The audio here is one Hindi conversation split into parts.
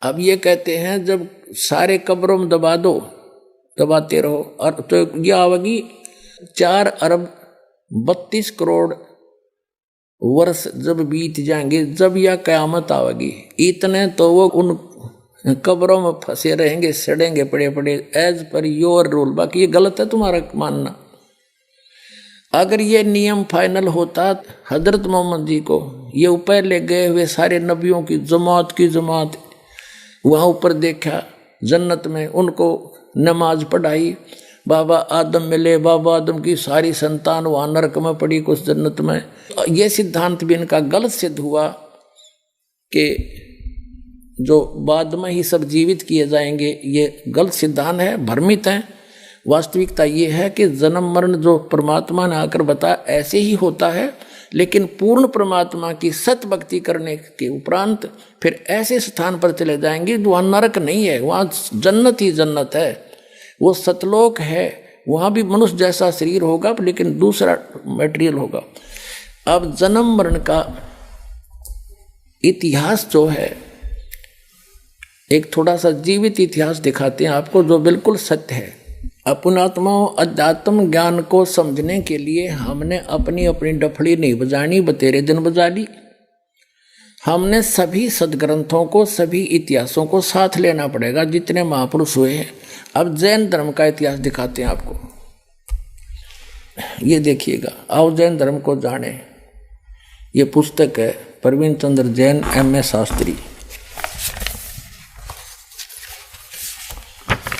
अब ये कहते हैं जब सारे कब्रों में दबा दो, दबाते रहो, और तो ये आवेगी 4 अरब 32 करोड़ वर्ष जब बीत जाएंगे, जब यह कयामत आवेगी, इतने तो वो उन कब्रों में फंसे रहेंगे, सड़ेंगे पड़े पड़े, एज पर योर रूल। बाकी ये गलत है तुम्हारा मानना। अगर ये नियम फाइनल होता, हजरत मोहम्मद जी को ये ऊपर ले गए हुए सारे नबियों की जमात वहाँ ऊपर देखा जन्नत में, उनको नमाज पढ़ाई, बाबा आदम मिले, बाबा आदम की सारी संतान वहाँ नरक में पड़ी, कुछ जन्नत में। ये सिद्धांत भी इनका गलत सिद्ध हुआ कि जो बाद में ही सब जीवित किए जाएंगे, ये गलत सिद्धांत है, भ्रमित है। वास्तविकता ये है कि जन्म मरण जो परमात्मा ने आकर बताया ऐसे ही होता है, लेकिन पूर्ण परमात्मा की सत भक्ति करने के उपरांत फिर ऐसे स्थान पर चले जाएंगे वहाँ नरक नहीं है, वहाँ जन्नत ही जन्नत है, वो सतलोक है। वहाँ भी मनुष्य जैसा शरीर होगा लेकिन दूसरा मटेरियल होगा। अब जन्म मरण का इतिहास जो है, एक थोड़ा सा जीवित इतिहास दिखाते हैं आपको जो बिल्कुल सत्य है। अपनात्माओं अध्यात्म ज्ञान को समझने के लिए हमने अपनी अपनी डफड़ी नहीं बजानी, बतेरे दिन बजा ली। हमने सभी सदग्रंथों को, सभी इतिहासों को साथ लेना पड़ेगा जितने महापुरुष हुए हैं। अब जैन धर्म का इतिहास दिखाते हैं आपको, ये देखिएगा, आओ जैन धर्म को जाने। ये पुस्तक है प्रवीण चंद्र जैन M.A. शास्त्री,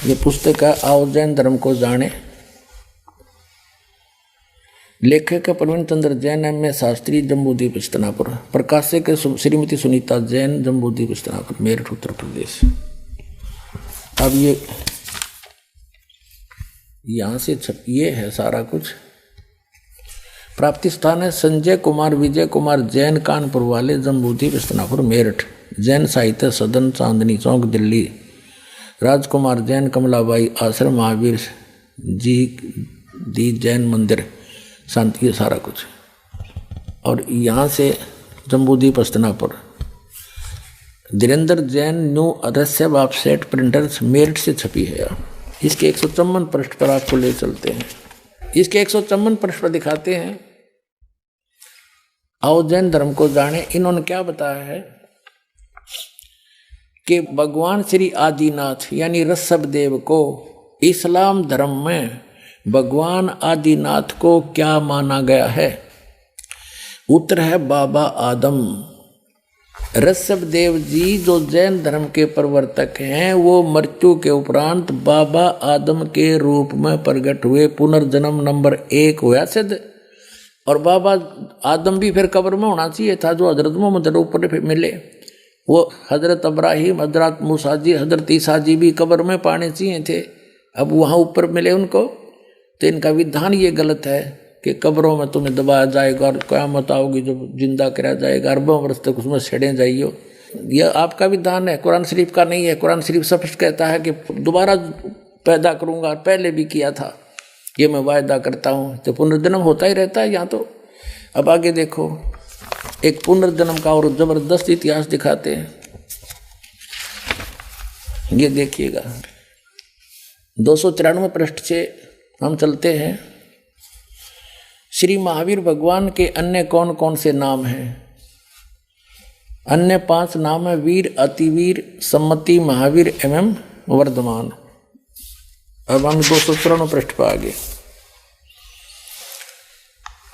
ये पुस्तक है आओ जैन धर्म को जाने। लेखक है प्रवीण चंद्र जैन M.A. शास्त्री, जम्बूद्वीप हस्तिनापुर। प्रकाशक है श्रीमती सुनीता जैन, जम्बूद्वीप हस्तिनापुर, मेरठ उत्तर प्रदेश। अब ये यहाँ से ये है सारा कुछ। प्राप्ति स्थान है संजय कुमार विजय कुमार जैन, कानपुर वाले, जम्बूद्वीप हस्तिनापुर, मेरठ। जैन साहित्य सदन, चांदनी चौक, दिल्ली। राजकुमार जैन, कमलाबाई आश्रम, महावीर जी दी जैन मंदिर, शांति, ये सारा कुछ। और यहाँ से Jambudweep Hastinapur. Dhirendra Jain new Adasya offset printers, Meerut से छपी है। इसके 154 पृष्ठ पर आपको ले चलते हैं। इसके 154 पृष्ठ पर दिखाते हैं आओ जैन धर्म को जाने। इन्होंने क्या बताया है कि भगवान श्री आदिनाथ यानी ऋषभ देव को इस्लाम धर्म में भगवान आदिनाथ को क्या माना गया है? उत्तर है बाबा आदम। ऋषभ देव जी जो जैन धर्म के प्रवर्तक हैं, वो मृत्यु के उपरांत बाबा आदम के रूप में प्रकट हुए। पुनर्जन्म नंबर 1 हुआ सिद्ध। और बाबा आदम भी फिर कब्र में होना चाहिए था, जो हजरत मोहम्मद ऊपर मिले। वो हजरत इब्राहिम, हजरत मूसा जी, हजरत ईसा जी भी कब्र में पाने चाहिए थे, अब वहाँ ऊपर मिले उनको। तो इनका विधान ये गलत है कि कब्रों में तुम्हें दबाया जाएगा और क़यामत आओगी जब जिंदा कराया जाएगा, अरबों वर्ष तक उसमें सड़े जाइयो। यह आपका विधान है, कुरान शरीफ का नहीं है। कुरान शरीफ स्पष्ट कहता है कि दोबारा पैदा करूँगा, पहले भी किया था, ये मैं वायदा करता हूँ। तो पुनर्जन्म होता ही रहता है यहाँ तो। अब आगे देखो, एक पुनर्जन्म का और जबरदस्त इतिहास दिखाते हैं। ये देखिएगा 293 पृष्ठ से हम चलते हैं। श्री महावीर भगवान के अन्य कौन कौन से नाम हैं? अन्य 5 नाम है वीर, अतिवीर, सम्मति, महावीर एवं वर्धमान। अब हम 293 पृष्ठ पर आगे।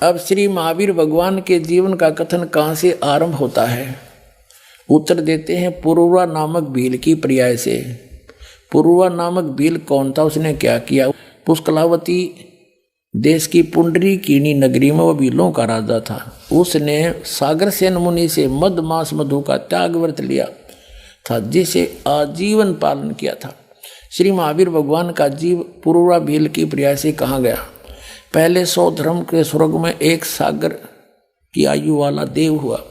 अब श्री महावीर भगवान के जीवन का कथन कहाँ से आरंभ होता है? उत्तर देते हैं पुरुवा नामक भील की पर्याय से। पुरुवा नामक भील कौन था, उसने क्या किया? पुष्कलावती देश की पुंडरी कीनी नगरी में वह भीलों का राजा था। उसने सागरसेन मुनि से मद मास मधु का त्याग व्रत लिया था, जिसे आजीवन पालन किया था। श्री महावीर भगवान का जीव पुरुवा भील की पर्याय से कहाँ गया? पहले 100 धर्म के स्वर्ग में एक सागर की आयु वाला देव हुआ।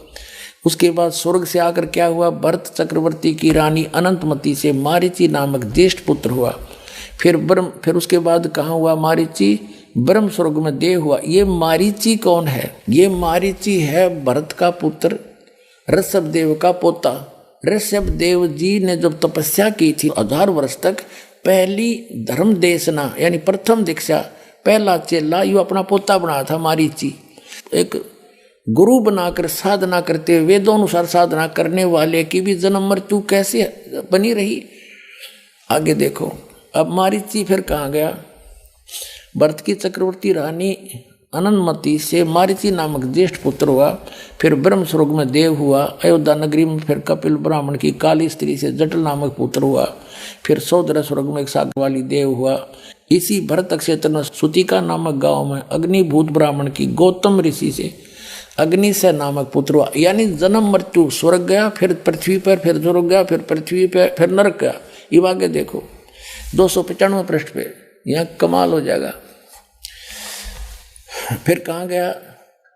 उसके बाद स्वर्ग से आकर क्या हुआ? भरत चक्रवर्ती की रानी अनंतमती से मारीची नामक ज्येष्ठ पुत्र हुआ। फिर उसके बाद कहाँ हुआ? मारीची ब्रह्म स्वर्ग में देव हुआ। ये मारीची कौन है? ये मारीची है भरत का पुत्र, ऋषभ देव का पोता। ऋषभ देव जी ने जब तपस्या की थी 1000 वर्ष तक, पहली धर्म देशना यानी प्रथम दीक्षा, पहला चेला यू अपना पोता बनाया था मारीची। एक गुरु बनाकर साधना करते, वेदों अनुसार साधना करने वाले की भी जन्म मृत्यु कैसे बनी रही। आगे देखो, अब मारीची फिर कहाँ गया। भरत की चक्रवर्ती रानी अनंतमती से मारीची नामक ज्येष्ठ पुत्र हुआ। फिर ब्रह्मस्वर्ग में देव हुआ। अयोध्या नगरी में फिर कपिल ब्राह्मण की काली स्त्री से जटल नामक पुत्र हुआ। फिर सौदर स्वर्ग में एक सागर वाली देव हुआ। इसी भरत क्षेत्र में सुतिका नामक गांव में अग्निभूत ब्राह्मण की गौतम ऋषि से अग्नि से नामक पुत्र हुआ। यानी जन्म मृत्यु, स्वर्ग गया, फिर पृथ्वी पर, फिर स्वर्ग गया, फिर पृथ्वी पर, फिर नरक गया। ये आगे देखो 295 पृष्ठ पे, यहाँ कमाल हो जाएगा। फिर कहाँ गया।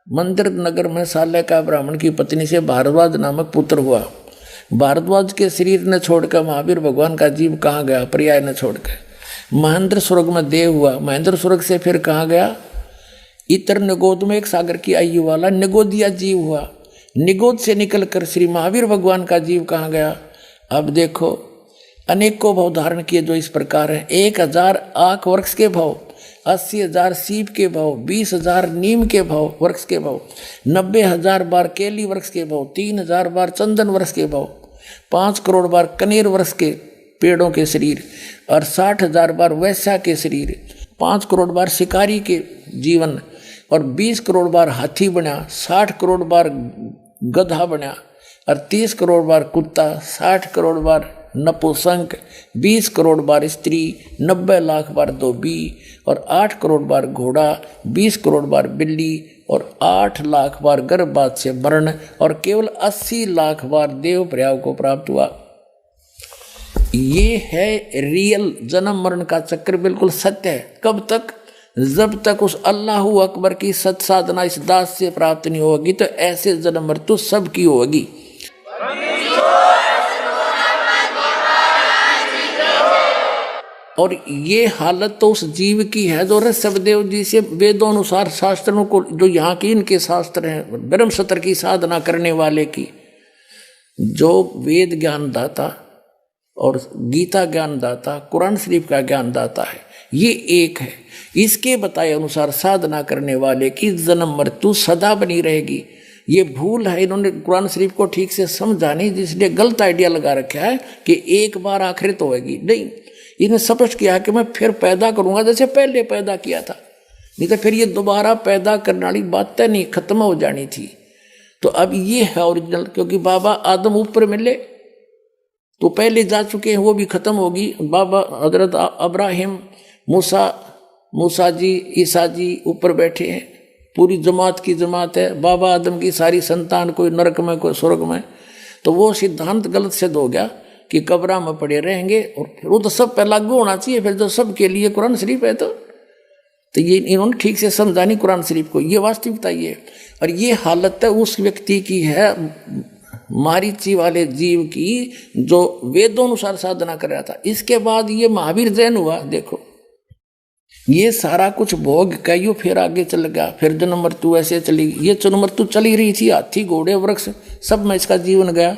मंदिर नगर में साल्य का ब्राह्मण की पत्नी से भारद्वाज नामक पुत्र हुआ। भारद्वाज के शरीर ने छोड़कर महावीर भगवान का जीव कहाँ गया, पर्याय ने छोड़कर महेंद्र स्वर्ग में देव हुआ। महेंद्र स्वर्ग से फिर कहाँ गया। इतर निगोद में एक सागर की आयु वाला निगोदिया जीव हुआ। निगोद से निकलकर श्री महावीर भगवान का जीव कहाँ गया। अब देखो, अनेकों भाव धारण किए जो इस प्रकार हैं। 1000 आख वृक्ष के भाव, 80,000 सीप के भाव, 20,000 नीम के भाव वृक्ष के भाव, 90,000 बार केली वृक्ष के भाव, 3,000 बार चंदन वृक्ष के भाव, 5 करोड़ बार कनेर वृक्ष के पेड़ों के शरीर, और 60,000 बार वैश्या के शरीर, 5 करोड़ बार शिकारी के जीवन, और 20 करोड़ बार हाथी बना, 60 करोड़ बार गधा बना, और 30 करोड़ बार कुत्ता, 60 करोड़ बार नपुंसक, 20 करोड़ बार स्त्री, 90 लाख बार धोबी, और 8 करोड़ बार घोड़ा, 20 करोड़ बार बिल्ली, और 8 लाख बार गर्भपात से मरण, और केवल 80 लाख बार देव प्रयाग को प्राप्त हुआ। ये है रियल जन्म मरण का चक्र, बिल्कुल सत्य है। कब तक? जब तक उस अल्लाहू अकबर की सत साधना इस दास से प्राप्त नहीं होगी, तो ऐसे जन्म मृत्यु सबकी होगी। और ये हालत तो उस जीव की है जो ऋषभदेव जी से वेदों अनुसार शास्त्रों को, जो यहाँ के इनके शास्त्र हैं, ब्रह्मसत्र की साधना करने वाले की, जो वेद ज्ञान दाता और गीता ज्ञान दाता, कुरान शरीफ का ज्ञान दाता है, ये एक है। इसके बताए अनुसार साधना करने वाले की जन्म मृत्यु सदा बनी रहेगी। ये भूल है, इन्होंने कुरान शरीफ को ठीक से समझा नहीं, जिसलिए गलत आइडिया लगा रखा है कि एक बार आखिरत होगी। नहीं, इन्हें स्पष्ट किया कि मैं फिर पैदा करूंगा जैसे पहले पैदा किया था, नहीं तो फिर ये दोबारा पैदा करने वाली बातें नहीं, खत्म हो जानी थी। तो अब ये है ओरिजिनल, क्योंकि बाबा आदम ऊपर मिले तो पहले जा चुके हैं, वो भी खत्म होगी। बाबा हजरत अब्राहिम, मूसा जी, ईसा जी ऊपर बैठे हैं, पूरी जमात की जमात है। बाबा आदम की सारी संतान, कोई नरक में कोई स्वर्ग में। तो वो सिद्धांत गलत सिद्ध हो गया कि कब्र में पड़े रहेंगे, और फिर वो तो सब पे लागू होना चाहिए, फिर जो सब के लिए कुरान शरीफ है। तो ये इन्होंने ठीक से समझा नहीं कुरान शरीफ को, ये वास्तविकता ये है। और ये हालत है उस व्यक्ति की है, मारीची वाले जीव की, जो वेदों अनुसार साधना कर रहा था। इसके बाद ये महावीर जैन हुआ। देखो, ये सारा कुछ भोग कईयों फिर आगे चल गया, फिर जन्म मृत्यु ऐसे चली। ये जन्म मृत्यु चली रही थी, हाथी घोड़े वृक्ष सब में इसका जीवन गया।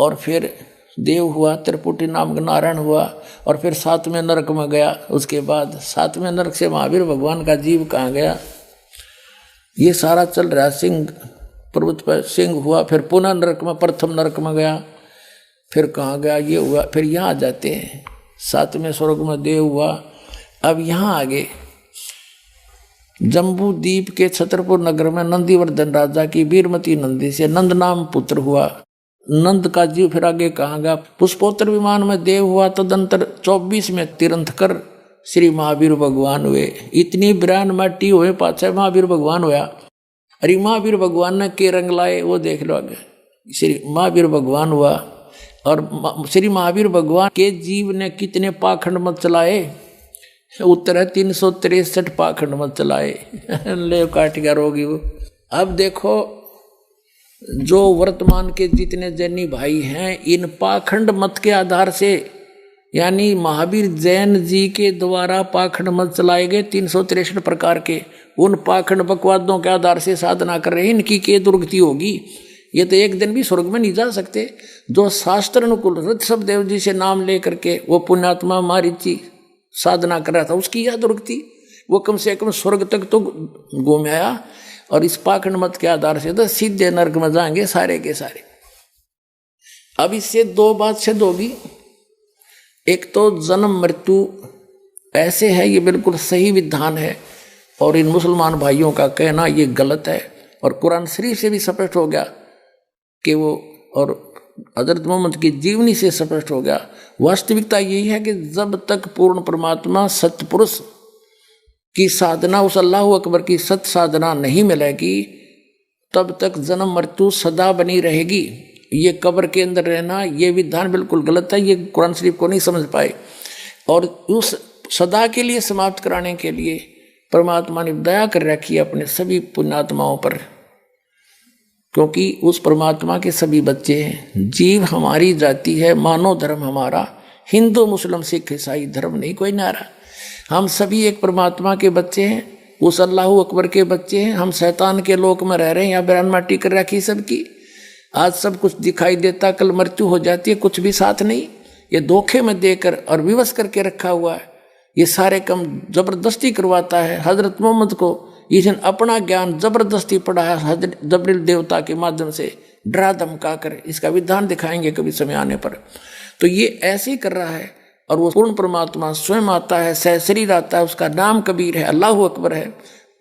और फिर देव हुआ, त्रिपुटी नाम का नारायण हुआ, और फिर 7वें नरक में गया। उसके बाद 7वें नरक से महावीर भगवान का जीव कहाँ गया, ये सारा चल रहा। सिंह पर्वत पर सिंह हुआ, फिर पुनः नरक में, प्रथम नरक में गया, फिर कहाँ गया, ये हुआ। फिर यहाँ आ जाते हैं 7वें स्वर्ग में देव हुआ। अब यहाँ आगे जम्बू द्वीप के छतरपुर नगर में नंदीवर्धन राजा की वीरमती नंदी से नंद नाम पुत्र हुआ। नंद का जीव फिर आगे कहाँ गया, पुष्पोत्तर विमान में देव हुआ। तदंतर 24 में तीर्थंकर श्री महावीर भगवान हुए। इतनी बिरान माटी हुए, पाछे महावीर भगवान हुआ। अरे महावीर भगवान ने के रंग लाए, वो देख लो आगे। श्री महावीर भगवान हुआ, और श्री महावीर भगवान के जीव ने कितने पाखंड मत चलाए। उत्तर है 363 पाखंड मत चलाए। ले काट गया रोगी वो। अब देखो, जो वर्तमान के जितने जैनी भाई हैं, इन पाखंड मत के आधार से, यानी महावीर जैन जी के द्वारा पाखंड मत चलाए गए 363 प्रकार के, उन पाखंड बकवादों के आधार से साधना कर रहे हैं। इनकी के दुर्गति होगी। ये तो एक दिन भी स्वर्ग में नहीं जा सकते। जो शास्त्र अनुकूल ऋषभ देव जी से नाम लेकर के वो पुण्यात्मा मारीची साधना कर रहा था, उसकी याद रुकती, वो कम से कम स्वर्ग तक तो घूम आया। और इस पाखंड मत के आधार से तो सीधे नरक में जाएंगे सारे के सारे। अब इससे दो बात सिद्ध होगी, एक तो जन्म मृत्यु ऐसे है, ये बिल्कुल सही विधान है और इन मुसलमान भाइयों का कहना ये गलत है। और कुरान शरीफ से भी स्पष्ट हो गया कि वो, और हजरत मोहम्मद की जीवनी से स्पष्ट हो गया। वास्तविकता यही है कि जब तक पूर्ण परमात्मा सत्पुरुष की साधना, उस अल्लाह अकबर की सत साधना नहीं मिलेगी, तब तक जन्म मृत्यु सदा बनी रहेगी। ये कब्र के अंदर रहना ये विधान बिल्कुल गलत है, ये कुरान शरीफ को नहीं समझ पाए। और उस सदा के लिए समाप्त कराने के लिए परमात्मा ने दया कर रखी है अपने सभी पुण्यात्माओं पर, क्योंकि उस परमात्मा के सभी बच्चे हैं। जीव हमारी जाति है, मानव धर्म हमारा, हिंदू मुस्लिम सिख ईसाई धर्म नहीं कोई नारा। हम सभी एक परमात्मा के बच्चे हैं, उस अल्लाह अकबर के बच्चे हैं। हम शैतान के लोक में रह रहे हैं, यहाँ बयान माटी कर रखी सबकी। आज सब कुछ दिखाई देता, कल मृत्यु हो जाती है, कुछ भी साथ नहीं। ये धोखे में देकर और विवश करके रखा हुआ है, ये सारे काम जबरदस्ती करवाता है। हजरत मोहम्मद को इसने अपना ज्ञान जबरदस्ती पढ़ाया, हजरत जबरील देवता के माध्यम से डरा धमका कर। इसका विधान दिखाएंगे कभी समय आने पर। तो ये ऐसे ही कर रहा है। और वो पूर्ण परमात्मा स्वयं आता है, सहशरीर आता है, उसका नाम कबीर है, अल्लाह अकबर है,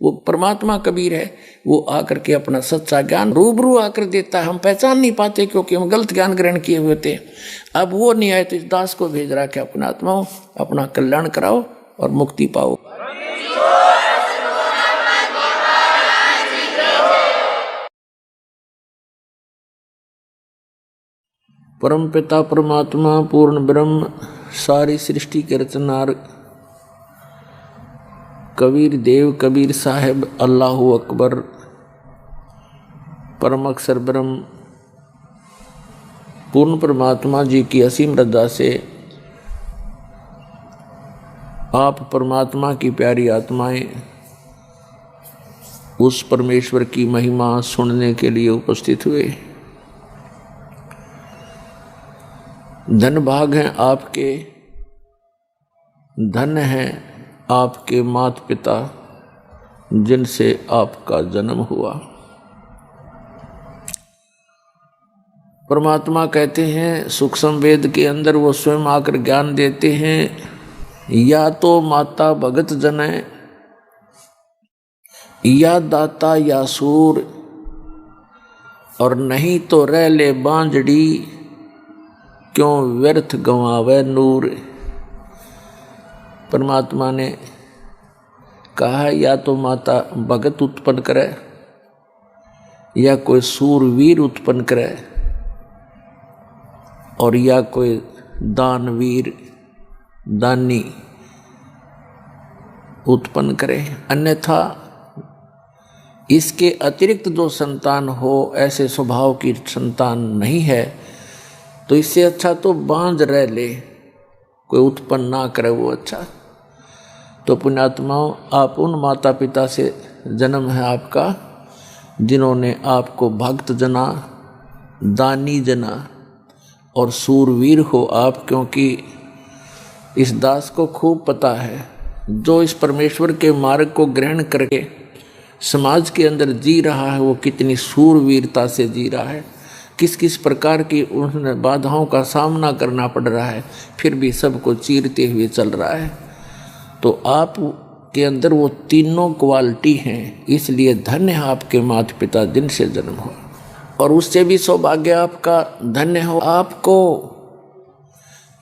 वो परमात्मा कबीर है। वो आकर के अपना सच्चा ज्ञान रूबरू आकर देता है। हम पहचान नहीं पाते क्योंकि हम गलत ज्ञान ग्रहण किए हुए थे। अब वो नहीं आए तो इस दास को भेज रहा कि अपना आत्माओं अपना कल्याण कराओ और मुक्ति पाओ। परम पिता परमात्मा पूर्ण ब्रह्म सारी सृष्टि के रचनार कबीर देव कबीर साहेब अल्लाह अकबर परम अक्षर ब्रह्म पूर्ण परमात्मा जी की असीम रजा से आप परमात्मा की प्यारी आत्माएं उस परमेश्वर की महिमा सुनने के लिए उपस्थित हुए। धन भाग हैं आपके, धन हैं आपके माता पिता जिनसे आपका जन्म हुआ। परमात्मा कहते हैं सूक्ष्म वेद के अंदर वो स्वयं आकर ज्ञान देते हैं, या तो माता भगत जनै, या दाता या सूर, और नहीं तो रह ले बांझड़ी, क्यों व्यर्थ गंवावे नूर। परमात्मा ने कहा या तो माता भगत उत्पन्न करे, या कोई सूरवीर उत्पन्न करे, और या कोई दानवीर दानी उत्पन्न करे। अन्यथा इसके अतिरिक्त जो संतान हो, ऐसे स्वभाव की संतान नहीं है, तो इससे अच्छा तो बांझ रह ले, कोई उत्पन्न ना करे वो अच्छा। तो पुण्यात्माओं, आप उन माता पिता से जन्म है आपका जिन्होंने आपको भक्त जना, दानी जना और सूरवीर हो आप। क्योंकि इस दास को खूब पता है, जो इस परमेश्वर के मार्ग को ग्रहण करके समाज के अंदर जी रहा है, वो कितनी सूरवीरता से जी रहा है, किस किस प्रकार की उन्हें बाधाओं का सामना करना पड़ रहा है, फिर भी सबको चीरते हुए चल रहा है। तो आप के अंदर वो तीनों क्वालिटी हैं, इसलिए धन्य है आपके माता पिता जिनसे जन्म हो। और उससे भी सौभाग्य आपका धन्य हो आपको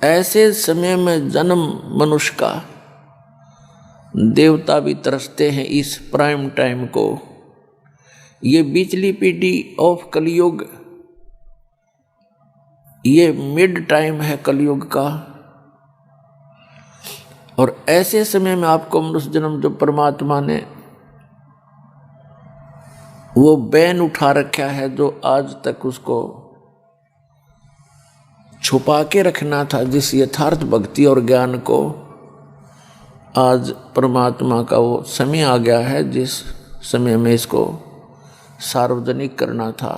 ऐसे समय में जन्म मनुष्य का। देवता भी तरसते हैं इस प्राइम टाइम को। ये बिचली पीढ़ी ऑफ कलयुग, ये मिड टाइम है कलयुग का। और ऐसे समय में आपको मनुष्य जन्म जो परमात्मा ने वो बैन उठा रखा है, जो आज तक उसको छुपा के रखना था, जिस यथार्थ भक्ति और ज्ञान को, आज परमात्मा का वो समय आ गया है जिस समय में इसको सार्वजनिक करना था।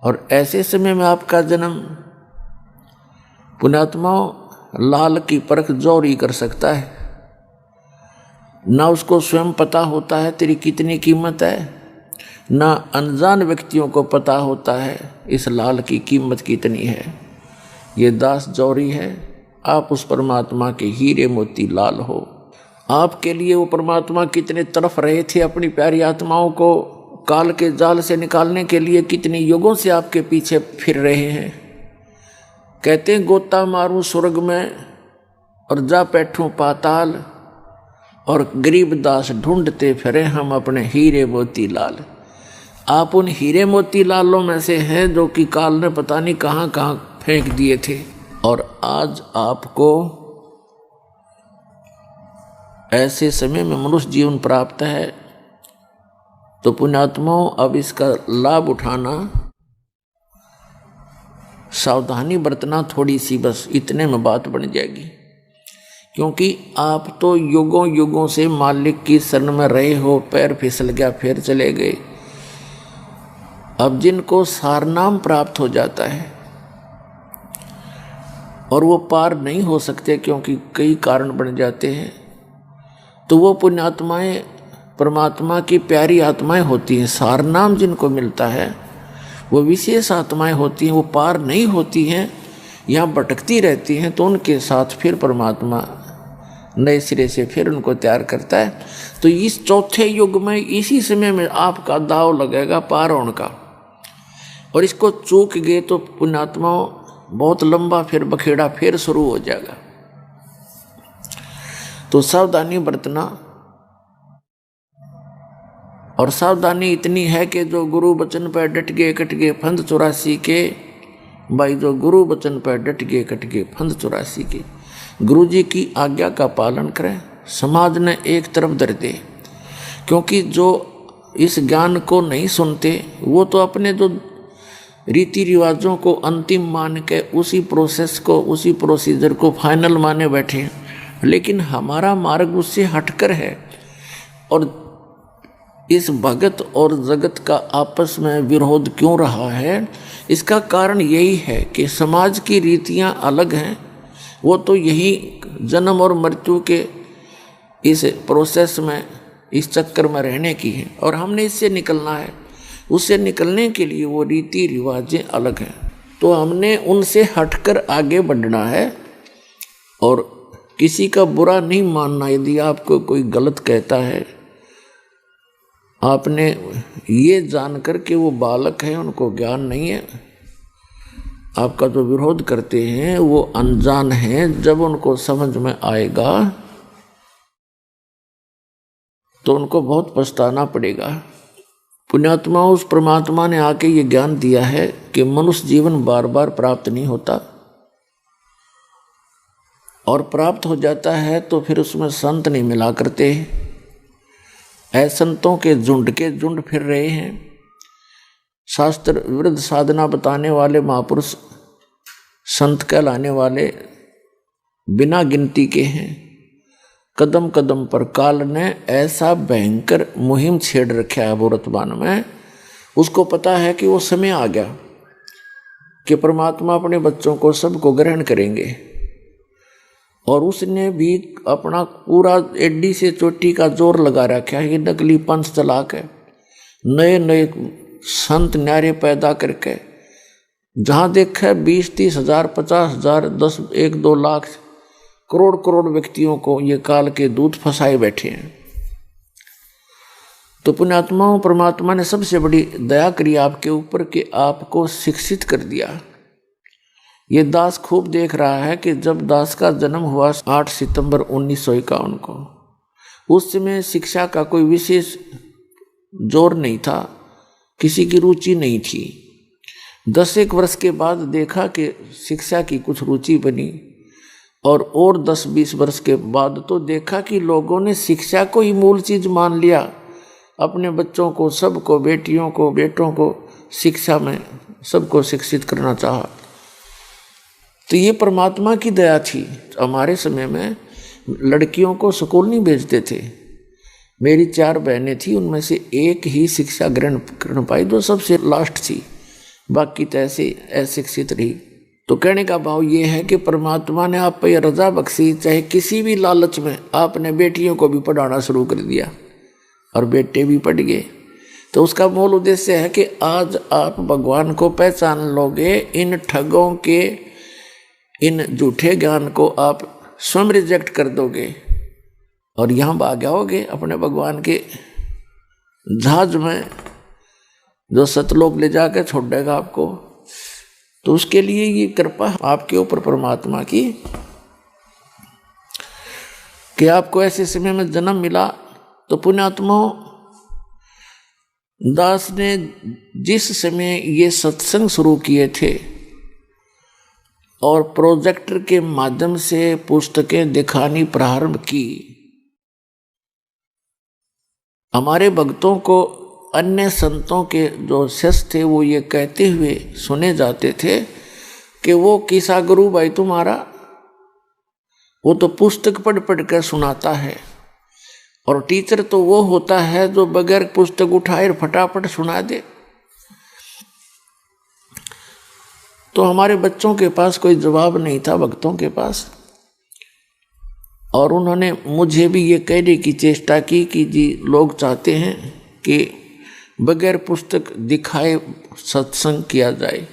और ऐसे समय में आपका जन्म पुण्यात्माओं लाल की परख जौहरी कर सकता है। ना उसको स्वयं पता होता है तेरी कितनी कीमत है, ना अनजान व्यक्तियों को पता होता है इस लाल की कीमत कितनी है। ये दास जौहरी है, आप उस परमात्मा के हीरे मोती लाल हो। आपके लिए वो परमात्मा कितने तरफ रहे थे अपनी प्यारी आत्माओं को काल के जाल से निकालने के लिए, कितने युगों से आपके पीछे फिर रहे हैं। कहते हैं गोता मारूं स्वर्ग में और जा बैठूं पाताल, और गरीब दास ढूंढते फिरे हम अपने हीरे मोती लाल। आप उन हीरे मोती लालों में से हैं जो कि काल ने पता नहीं कहाँ कहाँ फेंक दिए थे, और आज आपको ऐसे समय में मनुष्य जीवन प्राप्त है। तो पुण्यात्माओं अब इसका लाभ उठाना, सावधानी बरतना थोड़ी सी, बस इतने में बात बन जाएगी। क्योंकि आप तो युगों युगों से मालिक की शरण में रहे हो, पैर फिसल गया फिर चले गए। अब जिनको सारनाम प्राप्त हो जाता है और वो पार नहीं हो सकते क्योंकि कई कारण बन जाते हैं, तो वो पुण्यात्माएं परमात्मा की प्यारी आत्माएं होती हैं। सारनाम जिनको मिलता है वो विशेष आत्माएं होती हैं, वो पार नहीं होती हैं, यहाँ भटकती रहती हैं। तो उनके साथ फिर परमात्मा नए सिरे से फिर उनको तैयार करता है। तो इस चौथे युग में इसी समय में आपका दाव लगेगा पार होने का, और इसको चूक गए तो पुण्यात्माओं बहुत लंबा फिर बखेड़ा फिर शुरू हो जाएगा। तो सावधानी बरतना, और सावधानी इतनी है कि जो गुरु वचन पर डट गए कट गए फंद 84 के, भाई जो गुरु वचन पर डट गए कट गए फंद 84 के। गुरु जी की आज्ञा का पालन करें, समाज ने एक तरफ धर दे। क्योंकि जो इस ज्ञान को नहीं सुनते वो तो अपने जो रीति रिवाजों को अंतिम मान के उसी प्रोसेस को, उसी प्रोसीजर को फाइनल माने बैठे हैं। लेकिन हमारा मार्ग उससे हटकर है, और इस भगत और जगत का आपस में विरोध क्यों रहा है? इसका कारण यही है कि समाज की रीतियां अलग हैं। वो तो यही जन्म और मृत्यु के इस प्रोसेस में, इस चक्कर में रहने की है, और हमने इससे निकलना है। उससे निकलने के लिए वो रीति रिवाजें अलग हैं, तो हमने उनसे हटकर आगे बढ़ना है। और किसी का बुरा नहीं मानना। यदि आपको कोई गलत कहता है, आपने ये जानकर के वो बालक है, उनको ज्ञान नहीं है, आपका जो विरोध करते हैं वो अनजान हैं। जब उनको समझ में आएगा तो उनको बहुत पछताना पड़ेगा। पुण्यात्मा उस परमात्मा ने आके ये ज्ञान दिया है कि मनुष्य जीवन बार बार प्राप्त नहीं होता, और प्राप्त हो जाता है तो फिर उसमें संत नहीं मिला करते। असंतों के झुंड फिर रहे हैं। शास्त्र विरुद्ध साधना बताने वाले महापुरुष संत कहलाने वाले बिना गिनती के हैं। कदम कदम पर काल ने ऐसा भयंकर मुहिम छेड़ रखा है वर्तमान में। उसको पता है कि वो समय आ गया कि परमात्मा अपने बच्चों को सबको ग्रहण करेंगे, और उसने भी अपना पूरा एडी से चोटी का जोर लगा रखा है। ये नकली पंथ चला के नए नए संत न्यारे पैदा करके जहाँ देखा 20-30 हज़ार 50 हज़ार 10 1-2 लाख करोड़ करोड़ व्यक्तियों को ये काल के दूत फंसाए बैठे हैं। तो पुण्यात्माओं, परमात्मा ने सबसे बड़ी दया करी आपके ऊपर कि आपको शिक्षित कर दिया। ये दास खूब देख रहा है कि जब दास का जन्म हुआ 8 सितंबर 1951 को, उस समय शिक्षा का कोई विशेष जोर नहीं था, किसी की रुचि नहीं थी। 10 वर्ष के बाद देखा कि शिक्षा की कुछ रुचि बनी, और 10-20 वर्ष के बाद तो देखा कि लोगों ने शिक्षा को ही मूल चीज मान लिया। अपने बच्चों को, सबको, बेटियों को, बेटों को शिक्षा में सबको शिक्षित करना चाहा। तो ये परमात्मा की दया थी। हमारे समय में लड़कियों को स्कूल नहीं भेजते थे। मेरी 4 बहनें थी, उनमें से एक ही शिक्षा ग्रहण कर पाई, जो सबसे लास्ट थी। बाकी तो ऐसे अशिक्षित रही। तो कहने का भाव ये है कि परमात्मा ने आप पर रजा बख्शी, चाहे किसी भी लालच में आपने बेटियों को भी पढ़ाना शुरू कर दिया और बेटे भी पढ़ गए। तो उसका मूल उद्देश्य है कि आज आप भगवान को पहचान लोगे, इन ठगों के, इन झूठे ज्ञान को आप स्वयं रिजेक्ट कर दोगे और यहाँ भाग आओगे अपने भगवान के जहाज में, जो सतलोक ले जाकर छोड़ देगा आपको। तो उसके लिए ये कृपा आपके ऊपर परमात्मा की कि आपको ऐसे समय में जन्म मिला। तो पुण्यात्मा, दास ने जिस समय ये सत्संग शुरू किए थे और प्रोजेक्टर के माध्यम से पुस्तकें दिखानी प्रारंभ की, हमारे भक्तों को अन्य संतों के जो शिष्य थे वो ये कहते हुए सुने जाते थे कि वो किसा गुरु भाई तुम्हारा, वो तो पुस्तक पढ़ पढ़ कर सुनाता है, और टीचर तो वो होता है जो बगैर पुस्तक उठाए फटाफट सुना दे। तो हमारे बच्चों के पास कोई जवाब नहीं था, भक्तों के पास, और उन्होंने मुझे भी ये कहने की चेष्टा की कि जी लोग चाहते हैं कि बगैर पुस्तक दिखाए सत्संग किया जाए।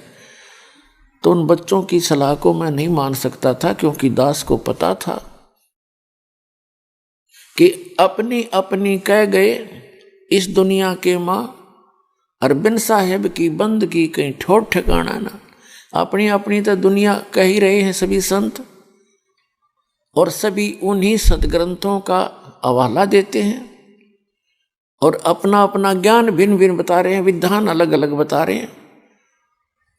तो उन बच्चों की सलाह को मैं नहीं मान सकता था, क्योंकि दास को पता था कि अपनी अपनी कह गए इस दुनिया के माँ, अरबिंद साहेब की बंद की कहीं ठोर ठिकाना ना। अपनी अपनी तो दुनिया कह ही रहे हैं सभी संत, और सभी उन्हीं सदग्रंथों का हवाला देते हैं और अपना अपना ज्ञान भिन्न भिन्न बता रहे हैं, विधान अलग अलग बता रहे हैं।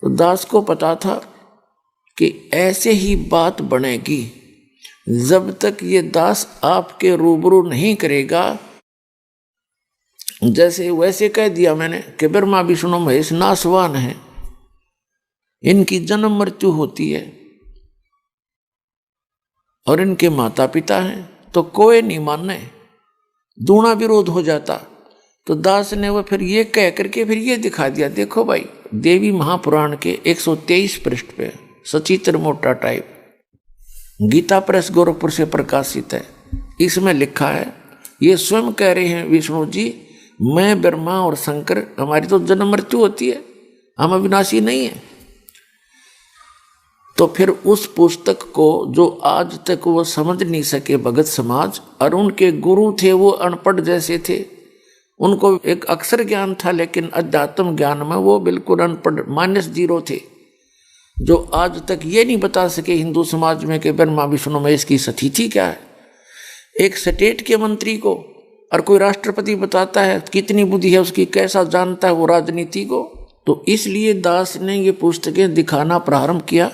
तो दास को पता था कि ऐसे ही बात बनेगी जब तक ये दास आपके रूबरू नहीं करेगा। जैसे वैसे कह दिया मैंने कि ब्रह्मा विष्णु महेश नासवान है, इनकी जन्म मृत्यु होती है और इनके माता पिता हैं, तो कोई नहीं मानने, दूना विरोध हो जाता। तो दास ने वो फिर ये कह करके फिर ये दिखा दिया, देखो भाई देवी महापुराण के 123 पृष्ठ पे सचित्र मोटा टाइप, गीता प्रेस गोरखपुर से प्रकाशित है, इसमें लिखा है, ये स्वयं कह रहे हैं विष्णु जी, मैं ब्रह्मा और शंकर, हमारी तो जन्म मृत्यु होती है, हम अविनाशी नहीं है। तो फिर उस पुस्तक को जो आज तक वो समझ नहीं सके भगत समाज, और उनके गुरु थे वो अनपढ़ जैसे थे, उनको एक अक्षर ज्ञान था लेकिन अध्यात्म ज्ञान में वो बिल्कुल अनपढ़ -0 थे, जो आज तक ये नहीं बता सके हिंदू समाज में कि ब्रह्मा विष्णु महेश की स्थिति क्या है। एक स्टेट के मंत्री को और कोई राष्ट्रपति बताता है कितनी बुद्धि है उसकी, कैसा जानता है वो राजनीति को। तो इसलिए दास ने ये पुस्तकें दिखाना प्रारंभ किया।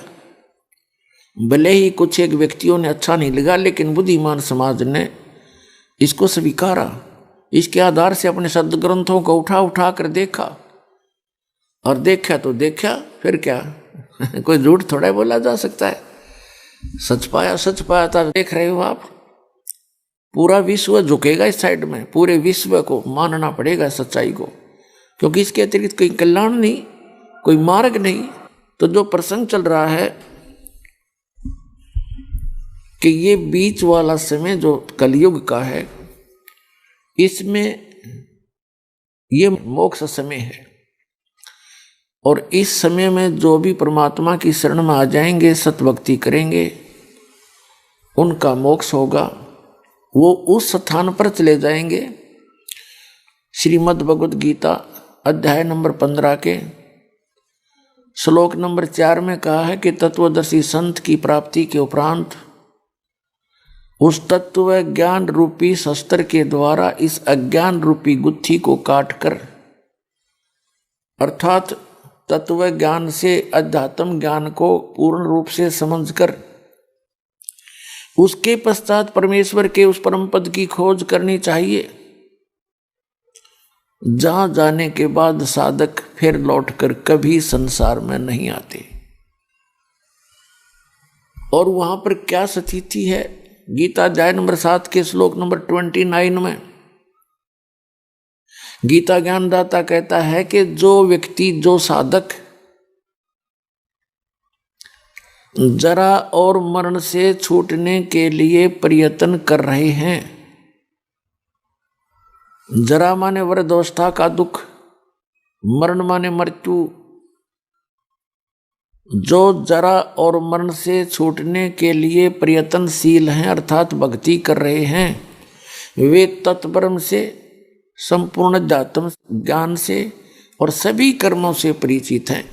भले ही कुछ एक व्यक्तियों ने अच्छा नहीं लगा, लेकिन बुद्धिमान समाज ने इसको स्वीकारा। इसके आधार से अपने सदग्रंथों को उठा उठा कर देखा, और देखा तो देखा, फिर क्या कोई झूठ थोड़ा बोला जा सकता है। सच पाया था। देख रहे हो आप, पूरा विश्व झुकेगा इस साइड में, पूरे विश्व को मानना पड़ेगा सच्चाई को, क्योंकि इसके अतिरिक्त कोई कल्याण नहीं, कोई मार्ग नहीं। तो जो प्रसंग चल रहा है कि ये बीच वाला समय जो कलयुग का है, इसमें ये मोक्ष समय है, और इस समय में जो भी परमात्मा की शरण में आ जाएंगे, सतभक्ति करेंगे, उनका मोक्ष होगा, वो उस स्थान पर चले जाएंगे। श्रीमद् भगवद गीता अध्याय नंबर 15 के श्लोक नंबर 4 में कहा है कि तत्वदर्शी संत की प्राप्ति के उपरांत उस तत्व ज्ञान रूपी शस्त्र के द्वारा इस अज्ञान रूपी गुत्थी को काटकर, अर्थात तत्व ज्ञान से अध्यात्म ज्ञान को पूर्ण रूप से समझकर उसके पश्चात परमेश्वर के उस परम पद की खोज करनी चाहिए, जहां जाने के बाद साधक फिर लौटकर कभी संसार में नहीं आते। और वहां पर क्या स्थिति है, गीता अध्याय नंबर 7 के श्लोक नंबर 29 में गीता ज्ञानदाता कहता है कि जो व्यक्ति, जो साधक जरा और मरण से छूटने के लिए प्रयत्न कर रहे हैं। जरा माने वृद्धावस्था का दुख, मरण माने मृत्यु। जो जरा और मरण से छूटने के लिए प्रयत्नशील हैं अर्थात भक्ति कर रहे हैं, वे तत्ब्रह्म से, संपूर्ण अध्यात्म ज्ञान से और सभी कर्मों से परिचित हैं।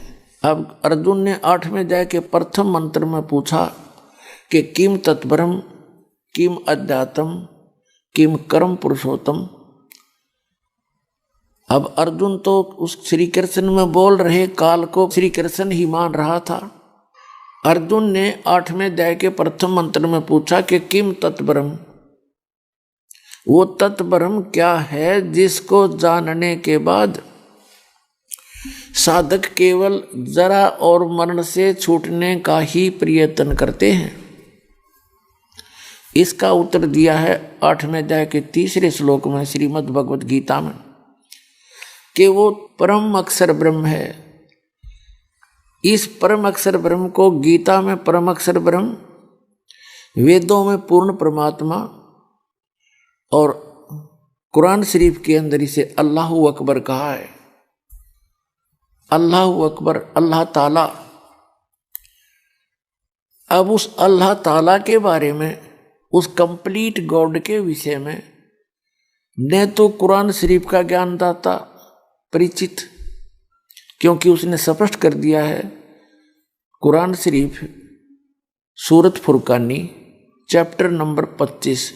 अब अर्जुन ने 8वें अध्याय के प्रथम मंत्र में पूछा कि किम तत्ब्रह्म, किम अध्यात्म, किम कर्म पुरुषोत्तम। अब अर्जुन तो उस श्री कृष्ण में बोल रहे काल को श्री कृष्ण ही मान रहा था। अर्जुन ने 8वें अध्याय के प्रथम मंत्र में पूछा कि किम तत्ब्रह्म, वो तत्ब्रह्म क्या है जिसको जानने के बाद साधक केवल जरा और मरण से छूटने का ही प्रयत्न करते हैं। इसका उत्तर दिया है 8वें अध्याय के 3रे श्लोक में श्रीमद् भगवत गीता में कि वो परम अक्षर ब्रह्म है। इस परम अक्षर ब्रह्म को गीता में परम अक्षर ब्रह्म, वेदों में पूर्ण परमात्मा और कुरान शरीफ के अंदर इसे अल्लाहु अकबर कहा है। अल्लाहु अकबर, अल्लाह ताला। अब उस अल्लाह ताला के बारे में, उस कंप्लीट गॉड के विषय में न तो कुरान शरीफ का ज्ञानदाता परिचित, क्योंकि उसने स्पष्ट कर दिया है। कुरान शरीफ सूरत फुरकानी चैप्टर नंबर 25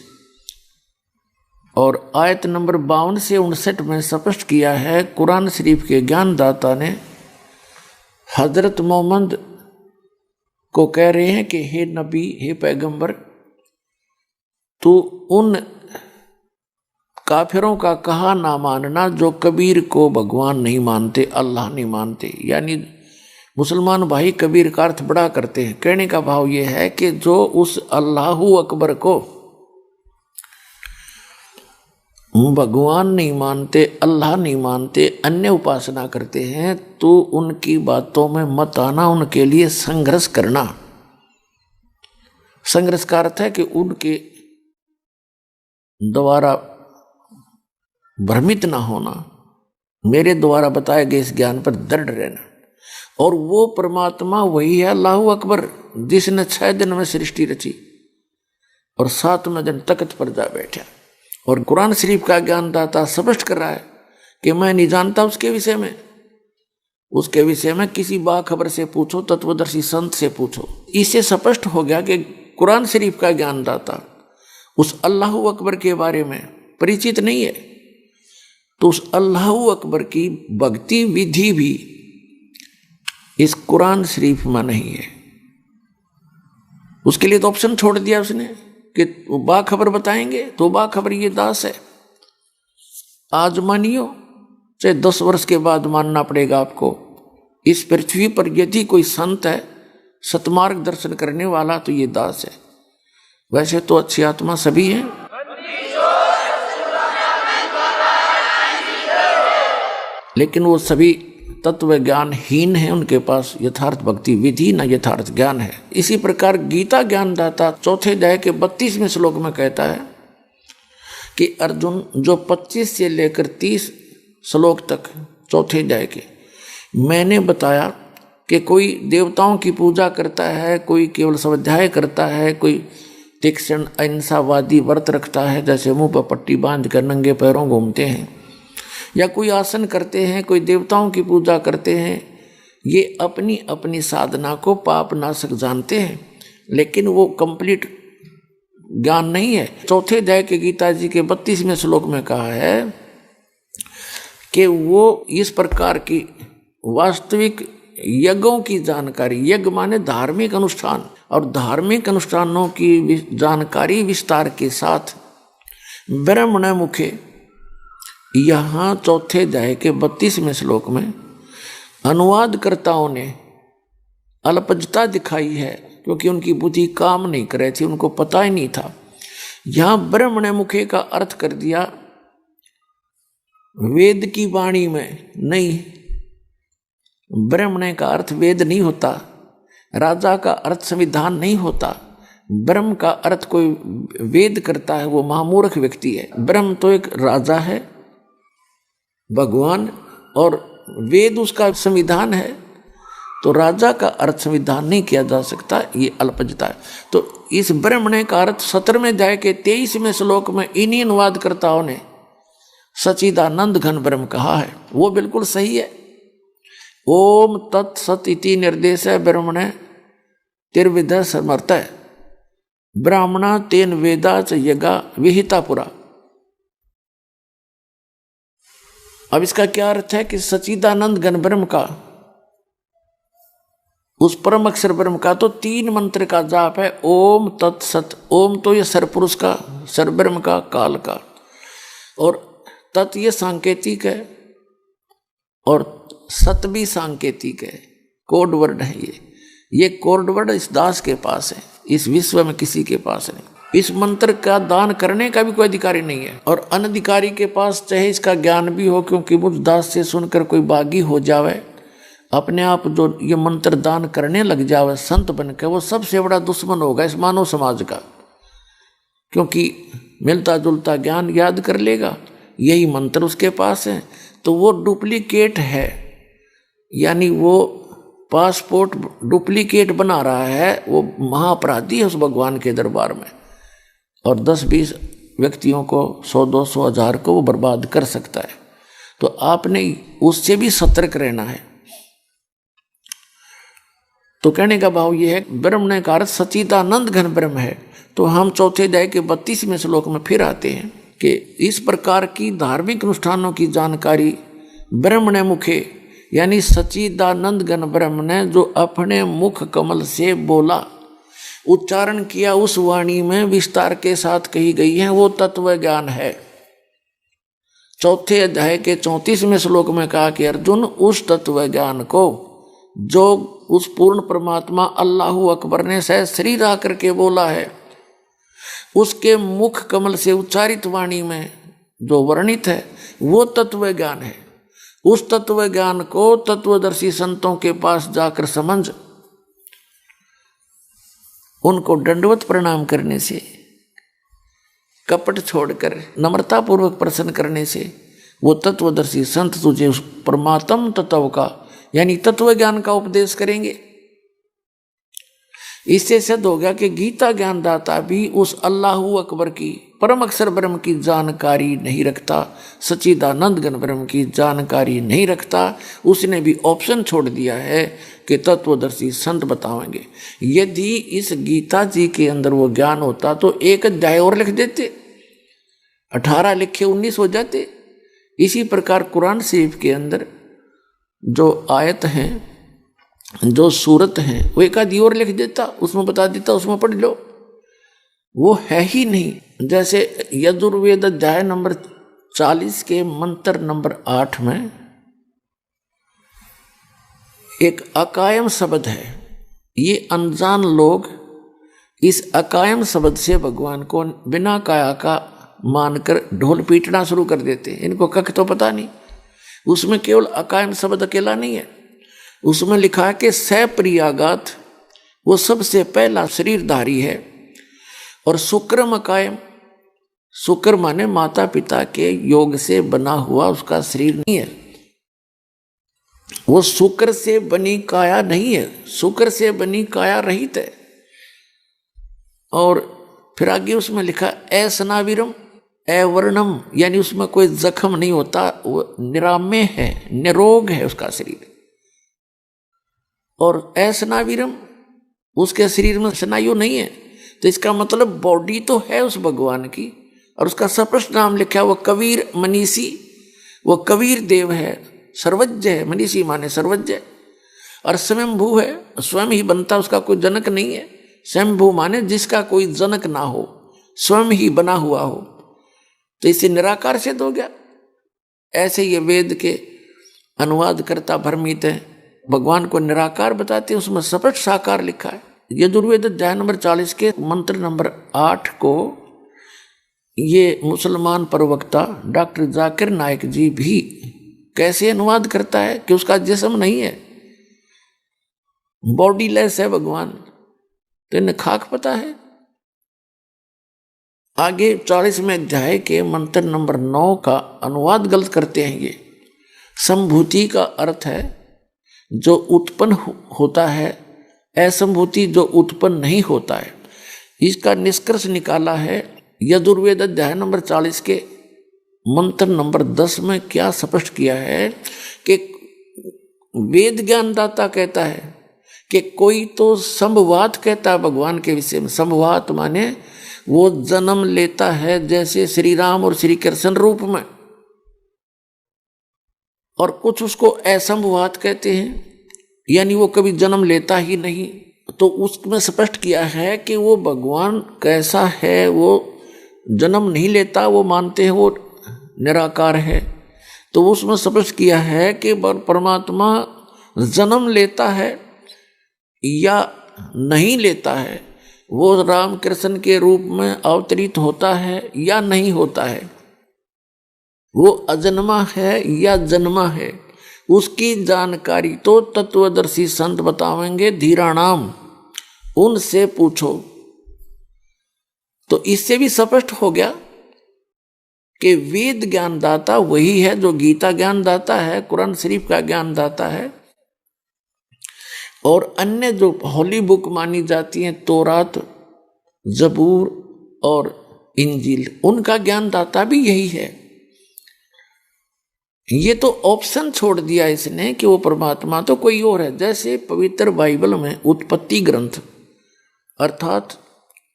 और आयत नंबर 52 से 59 में स्पष्ट किया है। कुरान शरीफ के ज्ञानदाता ने हजरत मोहम्मद को कह रहे हैं कि हे नबी, हे पैगंबर, तो उन काफिरों का कहा ना मानना जो कबीर को भगवान नहीं मानते, अल्लाह नहीं मानते। यानी मुसलमान भाई कबीर का अर्थ बड़ा करते हैं। कहने का भाव ये है कि जो उस अल्लाहु अकबर को भगवान नहीं मानते, अल्लाह नहीं मानते, अन्य उपासना करते हैं, तो उनकी बातों में मत आना, उनके लिए संघर्ष करना। संघर्ष का अर्थ है कि उनके द्वारा भ्रमित ना होना, मेरे द्वारा बताए गए इस ज्ञान पर दृढ़ रहना। और वो परमात्मा वही है अल्लाहु अकबर, जिसने 6 दिन में सृष्टि रची और 7वें दिन तख्त पर जा बैठा। और कुरान शरीफ का ज्ञानदाता स्पष्ट कर रहा है कि मैं नहीं जानता उसके विषय में। उसके विषय में किसी बाखबर से पूछो, तत्वदर्शी संत से पूछो। इससे स्पष्ट हो गया कि कुरान शरीफ का ज्ञानदाता उस अल्लाहु अकबर के बारे में परिचित नहीं है, तो उस अल्लाहु अकबर की भक्ति विधि भी इस कुरान शरीफ में नहीं है। उसके लिए तो ऑप्शन छोड़ दिया उसने कि बाखबर बताएंगे, तो बाखबर ये दास है। आज मानियो, चाहे 10 वर्ष के बाद मानना पड़ेगा आपको। इस पृथ्वी पर यदि कोई संत है, सतमार्ग दर्शन करने वाला, तो ये दास है। वैसे तो अच्छी आत्मा सभी हैं, लेकिन वो सभी तत्व ज्ञानहीन है, उनके पास यथार्थ भक्ति विधि न यथार्थ ज्ञान है। इसी प्रकार गीता ज्ञानदाता 4थे अध्याय के 32वें श्लोक में कहता है कि अर्जुन, जो 25 से लेकर 30 श्लोक तक 4थे अध्याय के मैंने बताया कि कोई देवताओं की पूजा करता है, कोई केवल स्वाध्याय करता है, कोई तीक्ष्ण अहिंसावादी व्रत रखता है, जैसे मुंह पर पट्टी बांध कर नंगे पैरों घूमते हैं, या कोई आसन करते हैं, कोई देवताओं की पूजा करते हैं। ये अपनी अपनी साधना को पाप नाशक जानते हैं, लेकिन वो कंप्लीट ज्ञान नहीं है। 4थे अध्याय के गीता जी के 32वें श्लोक में कहा है कि वो इस प्रकार की वास्तविक यज्ञों की जानकारी, यज्ञ माने धार्मिक अनुष्ठान, और धार्मिक अनुष्ठानों की जानकारी विस्तार के साथ ब्रह्मण मुखे, यहाँ 4थे अध्याय के 32वें श्लोक में अनुवादकर्ताओं ने अल्पजता दिखाई है, क्योंकि उनकी बुद्धि काम नहीं कर रही थी, उनको पता ही नहीं था। यहाँ ब्रह्मण मुखे का अर्थ कर दिया वेद की वाणी में। नहीं, ब्रह्मण का अर्थ वेद नहीं होता। राजा का अर्थ संविधान नहीं होता। ब्रह्म का अर्थ कोई वेद करता है वो महामूर्ख व्यक्ति है। ब्रह्म तो एक राजा है, भगवान, और वेद उसका संविधान है। तो राजा का अर्थ संविधान नहीं किया जा सकता, ये अल्पजता है। तो इस ब्रह्मणे का अर्थ 17वें अध्याय के 23वें श्लोक में इन्हीं अनुवादकर्ताओं ने सच्चिदानंद घन ब्रह्म कहा है, वो बिल्कुल सही है। ओम तत्सत इति निर्देश है ब्रह्मणे तिर्विद समर्थ है ब्राह्मणा तेन वेदा च यज्ञा विहिता पुरा। अब इसका क्या अर्थ है कि सच्चिदानंद घन ब्रह्म का, उस परम अक्षर ब्रह्म का तो 3 मंत्र का जाप है, ओम तत्सत। ओम तो ये सरपुरुष का, सरब्रह्म का, काल का, और तत् ये सांकेतिक है, और सत भी सांकेतिक है, कोड वर्ड है। ये कोड वर्ड इस दास के पास है, इस विश्व में किसी के पास नहीं। इस मंत्र का दान करने का भी कोई अधिकारी नहीं है, और अनधिकारी के पास चाहे इसका ज्ञान भी हो, क्योंकि मुझ दास से सुनकर कोई बागी हो जावे, अपने आप जो ये मंत्र दान करने लग जावे संत बनकर, वो सबसे बड़ा दुश्मन होगा इस मानव समाज का, क्योंकि मिलता जुलता ज्ञान याद कर लेगा, यही मंत्र उसके पास है, तो वो डुप्लीकेट है, यानी वो पासपोर्ट डुप्लीकेट बना रहा है, वो महाअपराधी है उस भगवान के दरबार में, और 10-20 व्यक्तियों को 100-200 1000 को वो बर्बाद कर सकता है। तो आपने उससे भी सतर्क रहना है। तो कहने का भाव ये है, ब्रह्म ने कहा सच्चिदानंद घन ब्रह्म है। तो हम चौथे अध्याय के 32वें श्लोक में फिर आते हैं कि इस प्रकार की धार्मिक अनुष्ठानों की जानकारी ब्रह्म ने मुखे, यानी सच्चिदानंद घन ब्रह्म ने जो अपने मुख कमल से बोला, उच्चारण किया, उस वाणी में विस्तार के साथ कही गई है, वो तत्व ज्ञान है। चौथे अध्याय के 34वें श्लोक में कहा कि अर्जुन उस तत्व ज्ञान को जो उस पूर्ण परमात्मा अल्लाहु अकबर ने सहज शरीर आकर के बोला है, उसके मुख कमल से उच्चारित वाणी में जो वर्णित है वो तत्व ज्ञान है। उस तत्व ज्ञान को तत्वदर्शी संतों के पास जाकर समझ, उनको दंडवत प्रणाम करने से, कपट छोड़कर नम्रतापूर्वक प्रश्न करने से वो तत्वदर्शी संत तुझे उस परमात्म तत्व का, यानी तत्व ज्ञान का उपदेश करेंगे। इससे सिद्ध हो गया कि गीता ज्ञानदाता भी उस अल्लाहु अकबर की, परम अक्षर ब्रह्म की जानकारी नहीं रखता, सच्चिदानंद घन ब्रह्म की जानकारी नहीं रखता। उसने भी ऑप्शन छोड़ दिया है कि तत्वदर्शी संत बताएंगे। यदि इस गीता जी के अंदर वो ज्ञान होता तो एक अध्याय और लिख देते, 18 लिखे 19 हो जाते। इसी प्रकार कुरान शरीफ के अंदर जो आयत हैं, जो सूरत हैं, वो एक आधी और लिख देता, उसमें बता देता, उसमें पढ़ लो। वो है ही नहीं। जैसे यजुर्वेद अध्याय नंबर 40 के मंत्र नंबर 8 में एक अकायम शब्द है। ये अनजान लोग इस अकायम शब्द से भगवान को बिना काया का मानकर ढोल पीटना शुरू कर देते हैं। इनको कख तो पता नहीं। उसमें केवल अकायम शब्द अकेला नहीं है, उसमें लिखा है कि सप्रियागात वो सबसे पहला शरीरधारी है, और शुक्रम अकायम, शुक्र माने माता पिता के योग से बना हुआ उसका शरीर नहीं है, वो शुक्र से बनी काया नहीं है, शुक्र से बनी काया रहित है। और फिर आगे उसमें लिखा ऐसनाविरम अवर्णम, यानी उसमें कोई जख्म नहीं होता, वो निराम्य है, निरोग है उसका शरीर। और ऐसनाविरम, उसके शरीर में स्नायु नहीं है, तो इसका मतलब बॉडी तो है उस भगवान की। और उसका स्पष्ट नाम लिखा है, वो कबीर मनीषी, वो कबीर देव है, सर्वज्ञ है। मनीषी माने सर्वज्ञ, और स्वयंभू है, स्वयं ही बनता, उसका कोई जनक नहीं है। स्वयंभू माने जिसका कोई जनक ना हो, स्वयं ही बना हुआ हो, तो इसे निराकार सिद्ध हो गया। ऐसे ये वेद के अनुवाद करता भ्रमित है, भगवान को निराकार बताते हैं, उसमें स्पष्ट साकार लिखा है। यजुर्वेद अध्याय नंबर 40 के मंत्र नंबर 8 को ये मुसलमान प्रवक्ता डॉक्टर जाकिर नायक जी भी कैसे अनुवाद करता है कि उसका जिस्म नहीं है, बॉडीलेस है भगवान, तो इन्हें खाक पता है। आगे 40वें अध्याय के मंत्र नंबर 9 का अनुवाद गलत करते हैं ये। संभूति का अर्थ है जो उत्पन्न होता है, असंभूति जो उत्पन्न नहीं होता है। इसका निष्कर्ष निकाला है यजुर्वेद अध्याय नंबर 40 के मंत्र नंबर 10 में। क्या स्पष्ट किया है कि वेद ज्ञानदाता कहता है कि कोई तो संभवात कहता है भगवान के विषय में। संभवात माने वो जन्म लेता है जैसे श्री राम और श्री कृष्ण रूप में, और कुछ उसको असंभवात कहते हैं, यानी वो कभी जन्म लेता ही नहीं। तो उसमें स्पष्ट किया है कि वो भगवान कैसा है, वो जन्म नहीं लेता, वो मानते हैं वो निराकार है। तो उसमें स्पष्ट किया है कि परमात्मा जन्म लेता है या नहीं लेता है, वो राम कृष्ण के रूप में अवतरित होता है या नहीं होता है, वो अजन्मा है या जन्मा है, उसकी जानकारी तो तत्वदर्शी संत बतावेंगे। धीराणाम, उनसे पूछो। तो इससे भी स्पष्ट हो गया कि वेद ज्ञानदाता वही है जो गीता ज्ञानदाता है, कुरान शरीफ का ज्ञानदाता है, और अन्य जो होली बुक मानी जाती हैं तौरात, जबूर और इंजील, उनका ज्ञानदाता भी यही है। ये तो ऑप्शन छोड़ दिया इसने कि वो परमात्मा तो कोई और है। जैसे पवित्र बाइबल में उत्पत्ति ग्रंथ अर्थात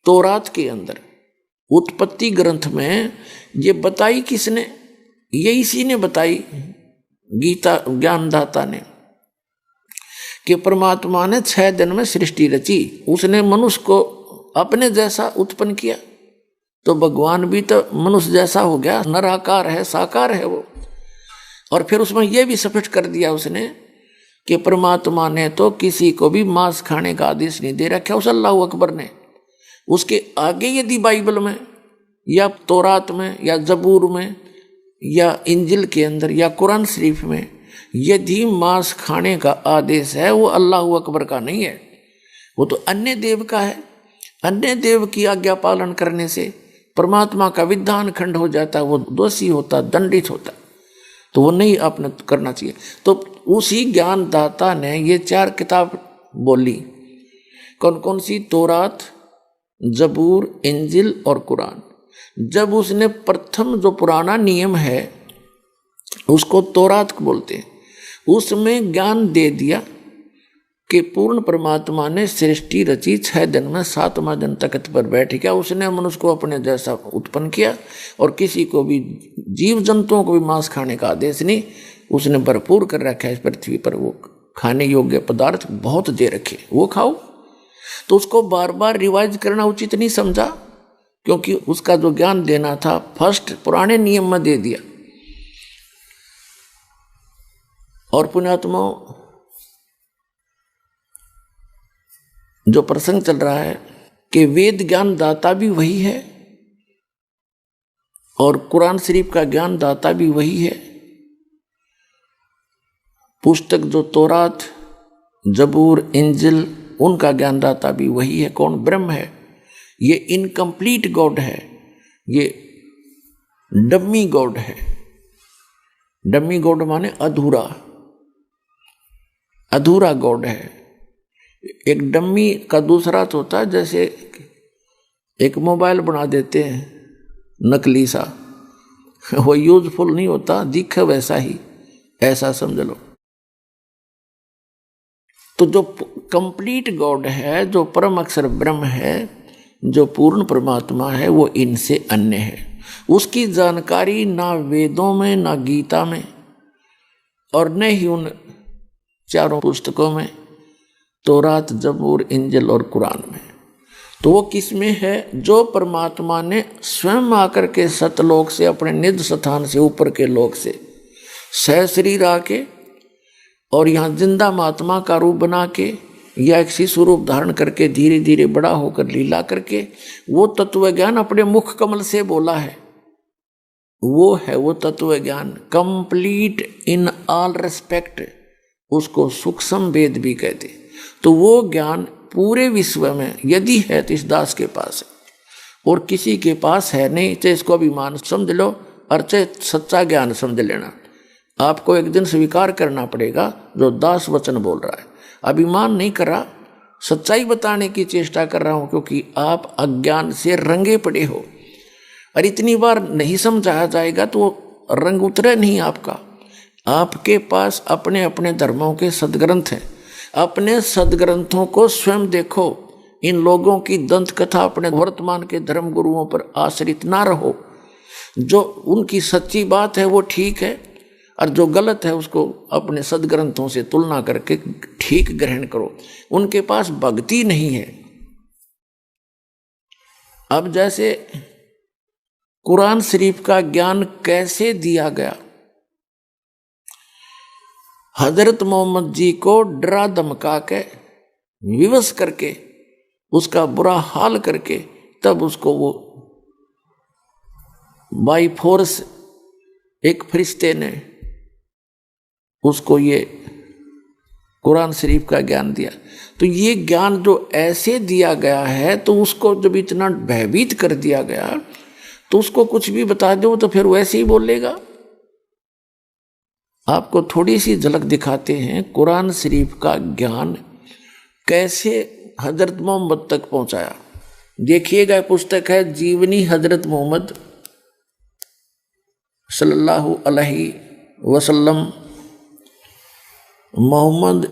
तौरात के अंदर उत्पत्ति ग्रंथ में ये बताई किसने? ये इसी ने बताई, गीता ज्ञानदाता ने, कि परमात्मा ने 6 दिन में सृष्टि रची, उसने मनुष्य को अपने जैसा उत्पन्न किया। तो भगवान भी तो मनुष्य जैसा हो गया, निराकार है, साकार है वो। और फिर उसमें यह भी स्पष्ट कर दिया उसने कि परमात्मा ने तो किसी को भी मांस खाने का आदेश नहीं दे रखा उस अल्लाह अकबर ने। उसके आगे यदि बाइबल में या तौरात में या जबूर में या इंजिल के अंदर या कुरान शरीफ में यदि मांस खाने का आदेश है, वो अल्लाह अकबर का नहीं है, वो तो अन्य देव का है। अन्य देव की आज्ञा पालन करने से परमात्मा का विधान खंड हो जाता, वो दोषी होता, दंडित होता, तो वो नहीं आपने करना चाहिए। तो उसी ज्ञानदाता ने ये 4 किताब बोली। कौन कौन सी? तौरात, जबूर, इंजिल और कुरान। जब उसने प्रथम जो पुराना नियम है उसको तौरात बोलते हैं, उसमें ज्ञान दे दिया कि पूर्ण परमात्मा ने सृष्टि रची 6 दिन में, 7वां दिन तख्त पर बैठ गया, उसने मनुष्य को अपने जैसा उत्पन्न किया, और किसी को भी जीव जंतुओं को भी मांस खाने का आदेश नहीं, उसने भरपूर कर रखा है इस पृथ्वी पर। वो खाने योग्य पदार्थ बहुत दे रखे, वो खाओ। तो उसको बार बार रिवाइज करना उचित नहीं समझा, क्योंकि उसका जो ज्ञान देना था फर्स्ट पुराने नियम में दे दिया। और पुण्यात्मा, जो प्रसंग चल रहा है कि वेद ज्ञान दाता भी वही है और कुरान शरीफ का ज्ञान दाता भी वही है। पुस्तक जो तौरात, जबूर, इंजिल, उनका ज्ञानदाता भी वही है। कौन? ब्रह्म है। ये इनकम्प्लीट गॉड है, ये डम्मी गॉड है। डम्मी गॉड माने अधूरा, अधूरा गॉड है। एक डम्मी का दूसरा तो होता है, जैसे एक मोबाइल बना देते हैं नकली सा, वो यूजफुल नहीं होता, दिखे वैसा ही, ऐसा समझ लो। तो जो कंप्लीट गॉड है, जो परम अक्षर ब्रह्म है, जो पूर्ण परमात्मा है, वो इनसे अन्य है। उसकी जानकारी ना वेदों में, ना गीता में, और न ही उन 4 पुस्तकों में, तौरात, जबूर, इंजिल और कुरान में। तो वो किस में है? जो परमात्मा ने स्वयं आकर के सतलोक से, अपने निज स्थान से, ऊपर के लोक से सहशरीर आके और यहाँ जिंदा महात्मा का रूप बना के या एक शिशु रूप धारण करके धीरे धीरे बड़ा होकर लीला करके वो तत्व ज्ञान अपने मुख कमल से बोला है। वो है वो तत्व ज्ञान कंप्लीट इन ऑल रेस्पेक्ट। उसको सूक्ष्म वेद भी कहते। तो वो ज्ञान पूरे विश्व में यदि है तो इस दास के पास है, और किसी के पास है नहीं तो इसको अभिमान समझ लो और चाहे सच्चा ज्ञान समझ लेना। आपको एक दिन स्वीकार करना पड़ेगा जो दास वचन बोल रहा है। अभिमान नहीं कर रहा, सच्चाई बताने की चेष्टा कर रहा हूं, क्योंकि आप अज्ञान से रंगे पड़े हो और इतनी बार नहीं समझाया जाएगा तो रंग उतरे नहीं आपका। आपके पास अपने अपने धर्मों के सदग्रंथ हैं, अपने सदग्रंथों को स्वयं देखो। इन लोगों की दंत कथा अपने वर्तमान के धर्म गुरुओं पर आश्रित ना रहो। जो उनकी सच्ची बात है वो ठीक है, और जो गलत है उसको अपने सदग्रंथों से तुलना करके ठीक ग्रहण करो। उनके पास भक्ति नहीं है। अब जैसे कुरान शरीफ का ज्ञान कैसे दिया गया, हजरत मोहम्मद जी को डरा धमका के विवश करके उसका बुरा हाल करके तब उसको वो बाई फोर्स एक फरिश्ते ने उसको ये कुरान शरीफ का ज्ञान दिया। तो ये ज्ञान जो ऐसे दिया गया है, तो उसको जब इतना भयभीत कर दिया गया तो उसको कुछ भी बता दो तो फिर वैसे ही बोलेगा। आपको थोड़ी सी झलक दिखाते हैं कुरान शरीफ का ज्ञान कैसे हजरत मोहम्मद तक पहुंचाया। देखिएगा, पुस्तक है जीवनी हजरत मोहम्मद सल्लल्लाहु अलैहि वसल्लम, मोहम्मद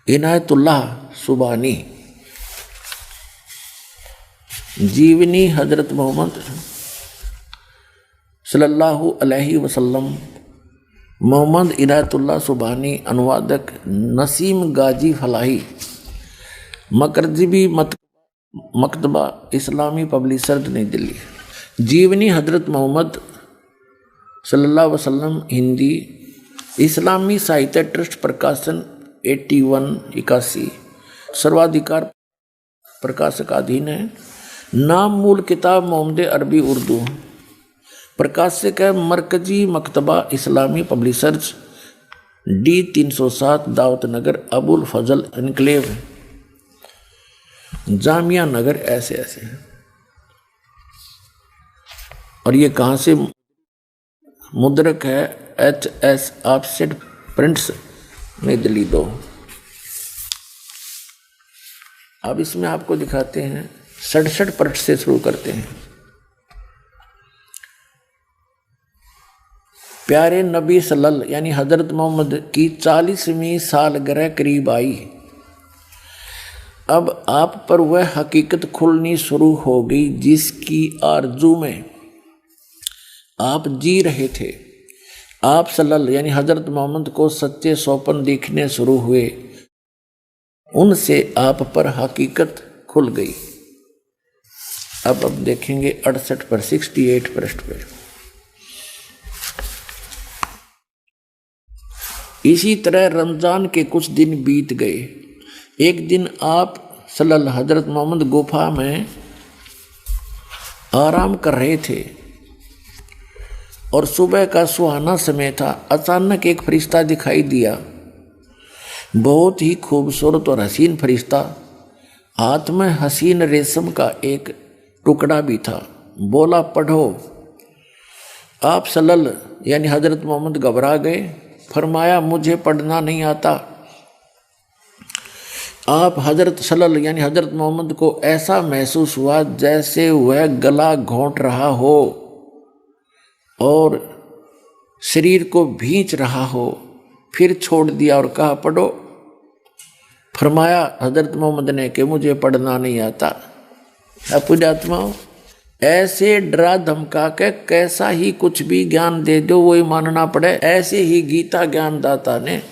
इनायतुल्लाह सुबानी, जीवनी हजरत मोहम्मद सल्लल्लाहु अलैहि वसल्लम, मोहम्मद इनायतुल्लाह सुबानी, अनुवादक नसीम गाजी फलाही, मकरजीबी मकतबा इस्लामी पब्लिशर्स नई दिल्ली। जीवनी हजरत मोहम्मद सल्लल्लाहु अलैहि वसल्लम हिंदी, इस्लामी साहित्य ट्रस्ट प्रकाशन 8181, सर्वाधिकार प्रकाशकाधीन है। नाम मूल किताब मोहम्मद अरबी उर्दू, प्रकाशक है मरकजी मकतबा इस्लामी पब्लिशर्स, D 307 दावत नगर, अबुल फजल एनक्लेव, जामिया नगर, ऐसे ऐसे। और ये कहाँ से मुद्रक है? HS ऑफसेट प्रिंट्स नई दिल्ली 2। अब इसमें आपको दिखाते हैं 67 पृष्ठ से शुरू करते हैं। प्यारे नबी सल्लल्लाहु यानी हजरत मोहम्मद की 40वीं सालगिरह करीब आई। अब आप पर वह हकीकत खुलनी शुरू हो गई जिसकी आरजू में आप जी रहे थे। आप सल्लल्लाहु यानी हजरत मोहम्मद को सच्चे सौपन दिखने शुरू हुए, उनसे आप पर हकीकत खुल गई। अब देखेंगे 68 पर 68 पृष्ठ पर। इसी तरह रमजान के कुछ दिन बीत गए। एक दिन आप सल्लल्लाहु हजरत मोहम्मद गुफा में आराम कर रहे थे और सुबह का सुहाना समय था। अचानक एक फरिश्ता दिखाई दिया, बहुत ही खूबसूरत और हसीन फरिश्ता। हाथ में हसीन रेशम का एक टुकड़ा भी था। बोला, पढ़ो। आप सल्लल्लाहु यानी हजरत मोहम्मद घबरा गए। फरमाया, मुझे पढ़ना नहीं आता। आप हजरत सल्लल्लाहु यानी हजरत मोहम्मद को ऐसा महसूस हुआ जैसे वह गला घोंट रहा हो और शरीर को भींच रहा हो। फिर छोड़ दिया और कहा, पढ़ो। फरमाया हजरत मोहम्मद ने कि मुझे पढ़ना नहीं आता। पुण्यात्माओं, ऐसे डरा धमका के कैसा ही कुछ भी ज्ञान दे दो वही मानना पड़े। ऐसे ही गीता ज्ञानदाता ने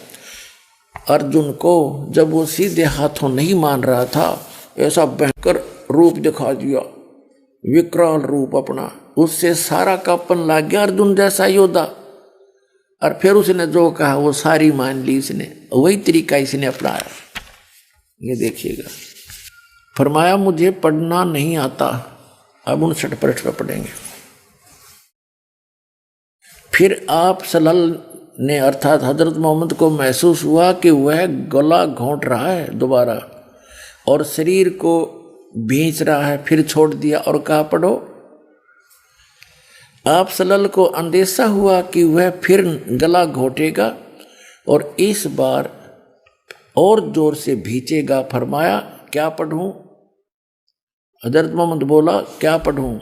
अर्जुन को जब वो सीधे हाथों नहीं मान रहा था, ऐसा भयंकर रूप दिखा दिया, विकराल रूप अपना। उससे सारा कांपन लग गया अर्जुन जैसा योद्धा। और फिर उसने जो कहा वो सारी मान ली इसने। वही तरीका इसने अपनाया। ये देखिएगा, फरमाया मुझे पढ़ना नहीं आता। अब 59 पृष्ठ पर पढ़ेंगे। फिर आप सल्लल्लाहु ने अर्थात हजरत मोहम्मद को महसूस हुआ कि वह गला घोंट रहा है दोबारा और शरीर को भींच रहा है, फिर छोड़ दिया और कहा पढ़ो। आप सल्लल्लाहु को अंदेशा हुआ कि वह फिर गला घोटेगा और इस बार और जोर से भींचेगा। फरमाया क्या पढ़ूं? हजरत मोहम्मद बोला क्या पढ़ूं?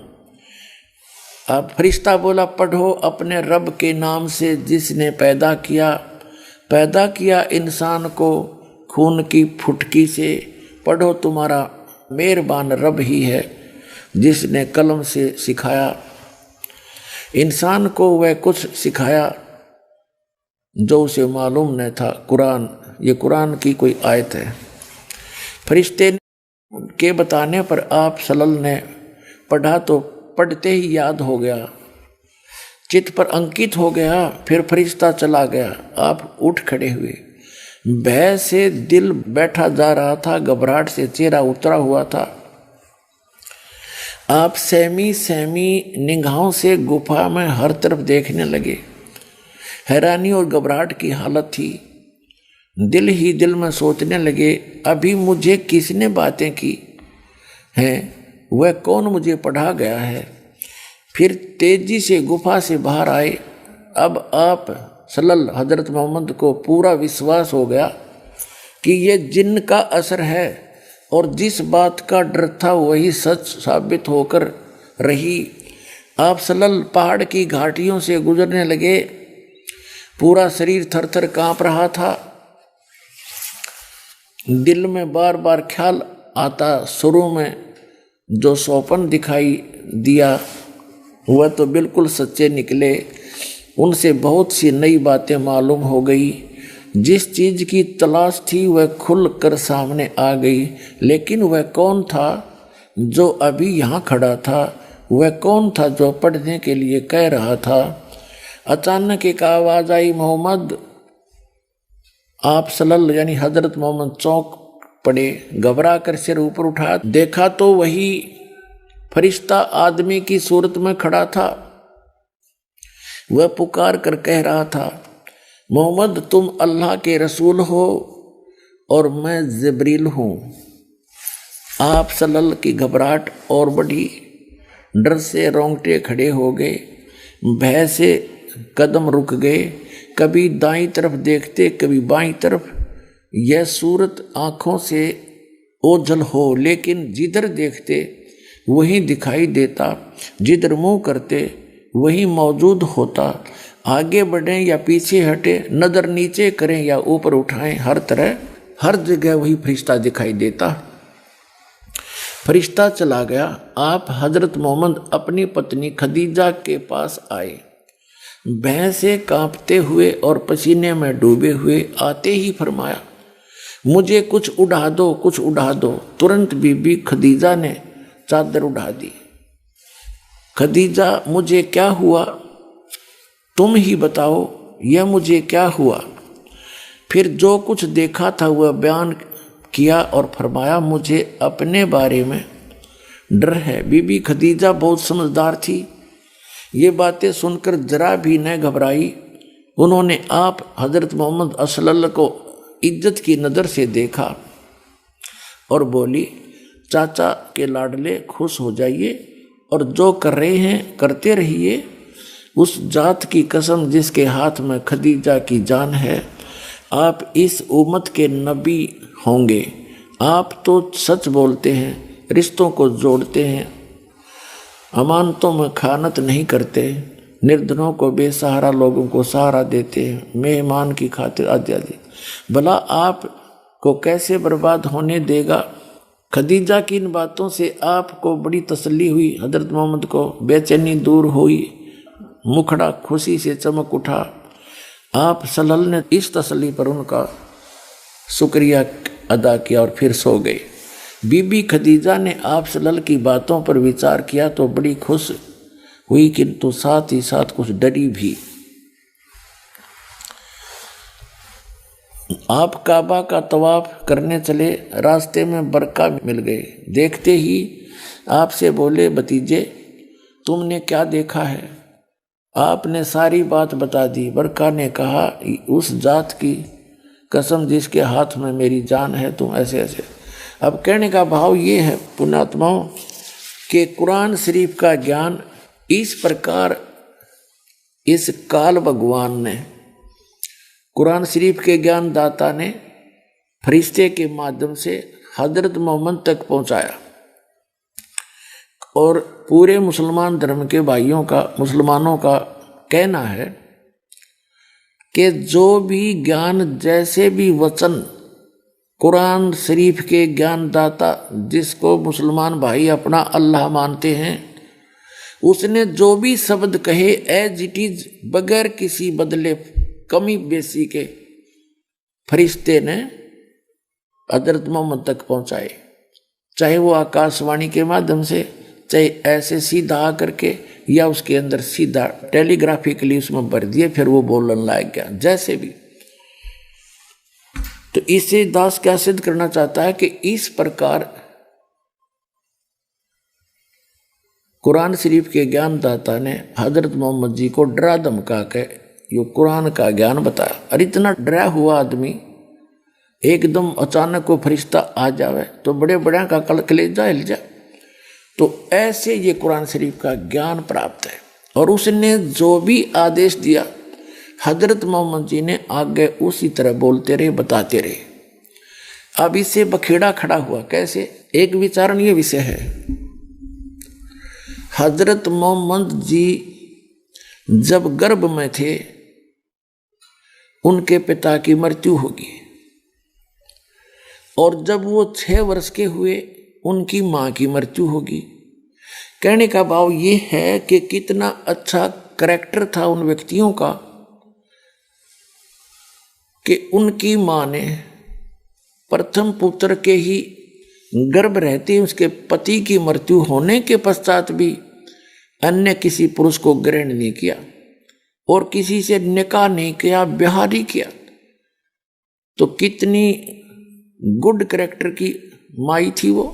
अब फरिश्ता बोला पढ़ो अपने रब के नाम से जिसने पैदा किया इंसान को खून की फुटकी से। पढ़ो तुम्हारा मेहरबान रब ही है जिसने कलम से सिखाया इंसान को, वह कुछ सिखाया जो उसे मालूम न था। कुरान, ये कुरान की कोई आयत है। फरिश्ते के बताने पर आप सल्लल्लाहु ने पढ़ा तो पढ़ते ही याद हो गया, चित्त पर अंकित हो गया। फिर फरिश्ता चला गया। आप उठ खड़े हुए। भय से दिल बैठा जा रहा था, घबराहट से चेहरा उतरा हुआ था। आप सहमी निगाहों से गुफा में हर तरफ देखने लगे। हैरानी और घबराहट की हालत थी। दिल ही दिल में सोचने लगे अभी मुझे किसने बातें की हैं, वह कौन मुझे पढ़ा गया है। फिर तेजी से गुफा से बाहर आए। अब आप सल्लल्लाहु हजरत मोहम्मद को पूरा विश्वास हो गया कि ये जिन्न का असर है और जिस बात का डर था वही सच साबित होकर रही। आप सल्लल्लाहु पहाड़ की घाटियों से गुजरने लगे। पूरा शरीर थरथर कांप रहा था। दिल में बार बार ख्याल आता, शुरू में जो सौपन दिखाई दिया वह तो बिल्कुल सच्चे निकले। उनसे बहुत सी नई बातें मालूम हो गई। जिस चीज़ की तलाश थी वह खुल कर सामने आ गई। लेकिन वह कौन था जो अभी यहाँ खड़ा था? वह कौन था जो पढ़ने के लिए कह रहा था? अचानक एक आवाज़ आई, मोहम्मद। आप सल्लल्लाहु यानी हजरत मोहम्मद चौंक पड़े। घबरा कर सिर ऊपर उठा देखा तो वही फरिश्ता आदमी की सूरत में खड़ा था। वह पुकार कर कह रहा था, मोहम्मद तुम अल्लाह के रसूल हो और मैं जिब्रील हूँ। आप सल्लल्लाहु की घबराहट और बढ़ी। डर से रोंगटे खड़े हो गए। भय से कदम रुक गए। कभी दाईं तरफ देखते, कभी बाईं तरफ। यह सूरत आँखों से ओझल हो, लेकिन जिधर देखते वही दिखाई देता, जिधर मुँह करते वही मौजूद होता। आगे बढ़ें या पीछे हटे, नज़र नीचे करें या ऊपर उठाएं, हर तरह हर जगह वही फरिश्ता दिखाई देता। फरिश्ता चला गया। आप हजरत मोहम्मद अपनी पत्नी खदीजा के पास आए। भय से कांपते हुए और पसीने में डूबे हुए आते ही फरमाया, मुझे कुछ उड़ा दो, कुछ उड़ा दो। तुरंत बीबी खदीजा ने चादर उड़ा दी। खदीजा, मुझे क्या हुआ? तुम ही बताओ, यह मुझे क्या हुआ? फिर जो कुछ देखा था वह बयान किया और फरमाया, मुझे अपने बारे में डर है। बीबी खदीजा बहुत समझदार थी। ये बातें सुनकर जरा भी न घबराई। उन्होंने आप हजरत मोहम्मद सल्लल्लाहु को इज्जत की नज़र से देखा और बोली, चाचा के लाडले खुश हो जाइए और जो कर रहे हैं करते रहिए। उस जात की कसम जिसके हाथ में खदीजा की जान है, आप इस उम्मत के नबी होंगे। आप तो सच बोलते हैं, रिश्तों को जोड़ते हैं, अमानतों में खानत नहीं करते, निर्धनों को, बेसहारा लोगों को सहारा देते हैं, मेहमान की खातिर आदि। भला आप को कैसे बर्बाद होने देगा? खदीजा की इन बातों से आपको बड़ी तसल्ली हुई। हजरत मोहम्मद को बेचैनी दूर हुई। मुखड़ा खुशी से चमक उठा। आप सल्लल्लाहु ने इस तसल्ली पर उनका शुक्रिया अदा किया और फिर सो गए। बीबी खदीजा ने आप सल्लल्लाहु की बातों पर विचार किया तो बड़ी खुश हुई, किंतु साथ ही साथ कुछ डरी भी। आप काबा का तवाफ करने चले। रास्ते में बरका मिल गए। देखते ही आपसे बोले, भतीजे तुमने क्या देखा है? आपने सारी बात बता दी। बरका ने कहा, उस जात की कसम जिसके हाथ में मेरी जान है, तुम ऐसे ऐसे। अब कहने का भाव ये है पुण्यात्माओं कि कुरान शरीफ का ज्ञान इस प्रकार इस काल भगवान ने, कुरान शरीफ के ज्ञान दाता ने फरिश्ते के माध्यम से हजरत मोहम्मद तक पहुंचाया। और पूरे मुसलमान धर्म के भाइयों का, मुसलमानों का कहना है कि जो भी ज्ञान, जैसे भी वचन कुरान शरीफ के ज्ञानदाता, जिसको मुसलमान भाई अपना अल्लाह मानते हैं, उसने जो भी शब्द कहे एज इट इज, बगैर किसी बदले कमी बेसी के, फरिश्ते ने हजरत मोहम्मद तक पहुंचाए। चाहे वो आकाशवाणी के माध्यम से, चाहे ऐसे सीधा आकर के, या उसके अंदर सीधा टेलीग्राफिकली उसमें भर दिए, फिर वो बोलने लायक गया, जैसे भी। तो इससे दास क्या सिद्ध करना चाहता है कि इस प्रकार कुरान शरीफ के ज्ञानदाता ने हजरत मोहम्मद जी को डरा धमका के यो कुरान का ज्ञान बताया। और इतना डरा हुआ आदमी एकदम अचानक को फरिश्ता आ जावे तो बड़े बड़े का कलेजा हिल जाए। तो ऐसे ये कुरान शरीफ का ज्ञान प्राप्त है। और उसने जो भी आदेश दिया हजरत मोहम्मद जी ने आगे उसी तरह बोलते रहे, बताते रहे। अब इससे बखेड़ा खड़ा हुआ कैसे, एक विचारणीय विषय है। हजरत मोहम्मद जी जब गर्भ में थे, उनके पिता की मृत्यु होगी, और जब वो 6 वर्ष के हुए, उनकी मां की मृत्यु होगी। कहने का भाव ये है कि कितना अच्छा करैक्टर था उन व्यक्तियों का कि उनकी मां ने प्रथम पुत्र के ही गर्भ रहते उसके पति की मृत्यु होने के पश्चात भी अन्य किसी पुरुष को ग्रहण नहीं किया और किसी से निकाह नहीं किया, ब्याह नहीं किया। तो कितनी गुड करैक्टर की माई थी वो।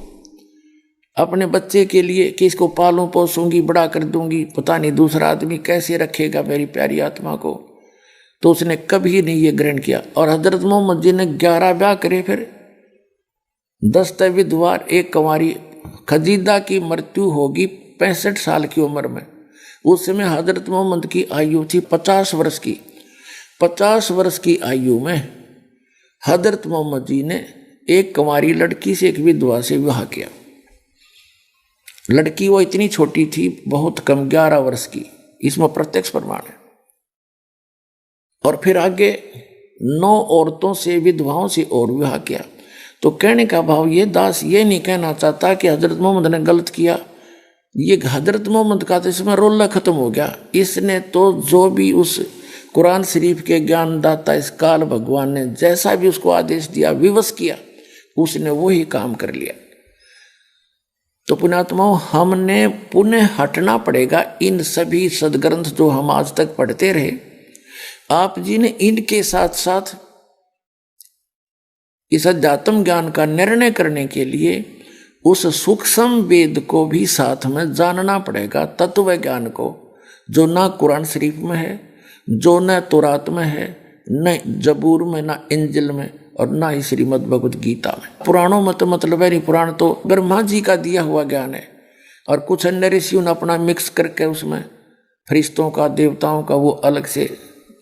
अपने बच्चे के लिए कि इसको पालूं पोसूंगी, बड़ा कर दूंगी, पता नहीं दूसरा आदमी कैसे रखेगा मेरी प्यारी आत्मा को, तो उसने कभी नहीं ये ग्रहण किया। और हजरत मोहम्मद जी ने 11 ब्याह करे, फिर 10 विधवा, 1 कंवारी। खदीजा की मृत्यु होगी 65 साल की उम्र में। उस समय हजरत मोहम्मद की आयु थी 50 वर्ष की। 50 वर्ष की आयु में हजरत मोहम्मद जी ने 1 कंवारी लड़की से, 1 विधवा से विवाह किया। लड़की वो इतनी छोटी थी, बहुत कम, 11 वर्ष की, इसमें प्रत्यक्ष प्रमाण है। और फिर आगे 9 औरतों से, विधवाओं से और विवाह किया। तो कहने का भाव ये दास ये नहीं कहना चाहता कि हजरत मोहम्मद ने गलत किया। ये हजरत मोहम्मद का तो इसमें रोल्ला खत्म हो गया। इसने तो जो भी उस कुरान शरीफ के ज्ञानदाता इस काल भगवान ने जैसा भी उसको आदेश दिया, विवश किया, उसने वही काम कर लिया। तो पुण्यात्माओं, हमने पुनः हटना पड़ेगा इन सभी सदग्रंथ जो हम आज तक पढ़ते रहे। आप जी ने इनके साथ साथ इस अध्यात्म ज्ञान का निर्णय करने के लिए उस सूक्ष्म वेद को भी साथ में जानना पड़ेगा, तत्व ज्ञान को, जो ना कुरान शरीफ में है, जो न तौरात में है, न जबूर में, ना इंजिल में, और ना ही श्रीमद् भगवद गीता में। पुराणों में तो मतलब है नहीं, पुराण तो ब्रह्मा जी का दिया हुआ ज्ञान है, और कुछ अन्य ऋषियों ने अपना मिक्स करके उसमें फरिश्तों का, देवताओं का वो अलग से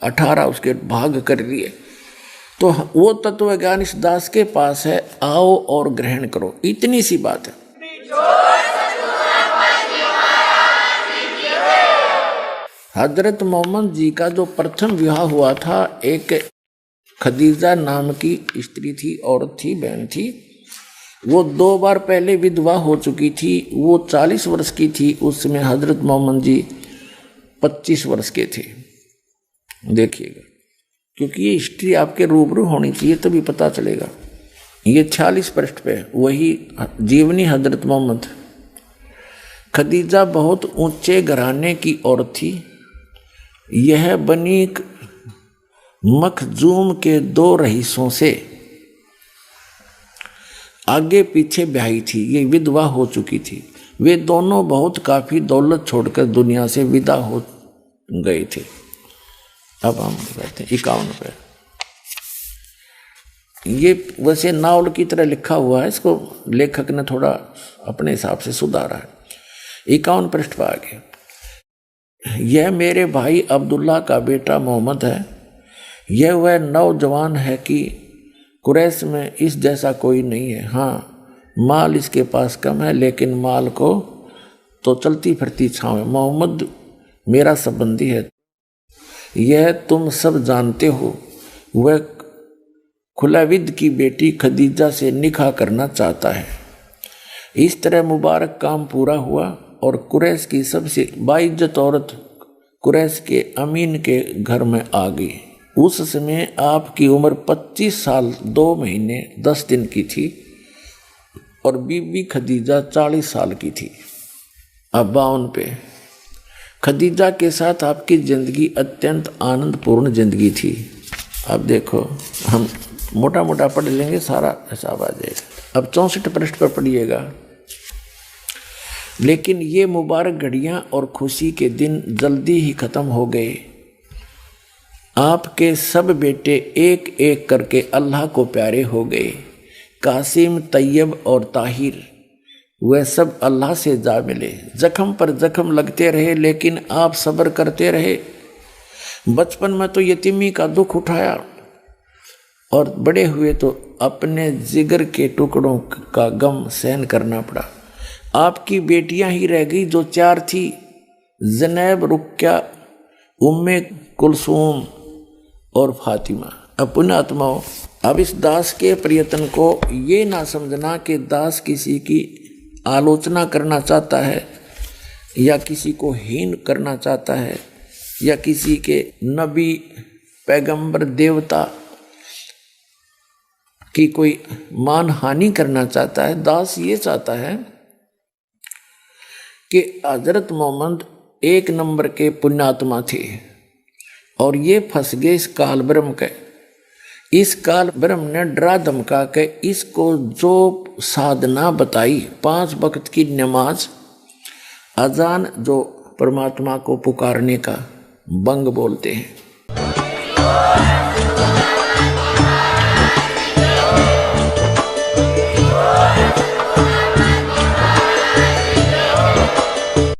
18 उसके भाग कर लिए। तो वो तत्व ज्ञान इस दास के पास है, आओ और ग्रहण करो, इतनी सी बात है। हजरत मोहम्मद जी का जो प्रथम विवाह हुआ था, एक खदीजा नाम की स्त्री थी, औरत थी, बहन थी। वो 2 बार पहले विधवा हो चुकी थी। वो 40 वर्ष की थी उस समय, हजरत मोहम्मद जी 25 वर्ष के थे। देखिएगा, क्योंकि ये हिस्ट्री आपके रूबरू होनी चाहिए तभी पता चलेगा। ये 46 पृष्ठ पे वही जीवनी हजरत मोहम्मद। खदीजा बहुत ऊंचे घराने की औरत थी। यह बनी मखजूम के 2 रईसों से आगे पीछे ब्याही थी। ये विधवा हो चुकी थी। वे दोनों बहुत काफी दौलत छोड़कर दुनिया से विदा हो गए थे। अब हम कहते हैं 51 पे। ये वैसे नावल की तरह लिखा हुआ है, इसको लेखक ने थोड़ा अपने हिसाब से सुधारा है। 51 पृष्ठ पर आगे, यह मेरे भाई अब्दुल्ला का बेटा मोहम्मद है। यह वह नौजवान है कि कुरैश में इस जैसा कोई नहीं है। हाँ, माल इसके पास कम है, लेकिन माल को तो चलती फिरती छाँव है। मोहम्मद मेरा संबंधी है, यह तुम सब जानते हो। वह खुलैविद की बेटी खदीजा से निकाह करना चाहता है। इस तरह मुबारक काम पूरा हुआ और कुरैश की सबसे बाइज्जत औरत कुरैश के अमीन के घर में आ गई। उस समय आपकी उम्र 25 साल 2 महीने 10 दिन की थी और बीबी खदीजा 40 साल की थी। अब 52 पे, खदीजा के साथ आपकी ज़िंदगी अत्यंत आनंदपूर्ण ज़िंदगी थी। अब देखो, हम मोटा मोटा पढ़ लेंगे, सारा हिसाब आ जाएगा। अब 64 पृष्ठ पर पढ़िएगा। लेकिन ये मुबारक घड़ियाँ और खुशी के दिन जल्दी ही ख़त्म हो गए। आपके सब बेटे एक एक करके अल्लाह को प्यारे हो गए। कासिम, तैयब और ताहिर, वह सब अल्लाह से जा मिले। जख्म पर जख्म लगते रहे, लेकिन आप सब्र करते रहे। बचपन में तो यतीमी का दुख उठाया और बड़े हुए तो अपने जिगर के टुकड़ों का गम सहन करना पड़ा। आपकी बेटियां ही रह गई जो 4 थी, ज़ैनब, रुक्या, उम्मे कुलसूम और फातिमा। अब पुण्यात्माओं, अब इस दास के प्रयत्न को ये ना समझना कि दास किसी की आलोचना करना चाहता है या किसी को हीन करना चाहता है या किसी के नबी, पैगंबर, देवता की कोई मान हानि करना चाहता है। दास ये चाहता है कि हजरत मोहम्मद 1 नंबर के पुण्यात्मा थे और ये फंस गए इस काल ब्रह्म के। इस काल ब्रह्म ने डरा धमका के इसको जो साधना बताई, 5 वक्त की नमाज, अजान, जो परमात्मा को पुकारने का बंग बोलते हैं।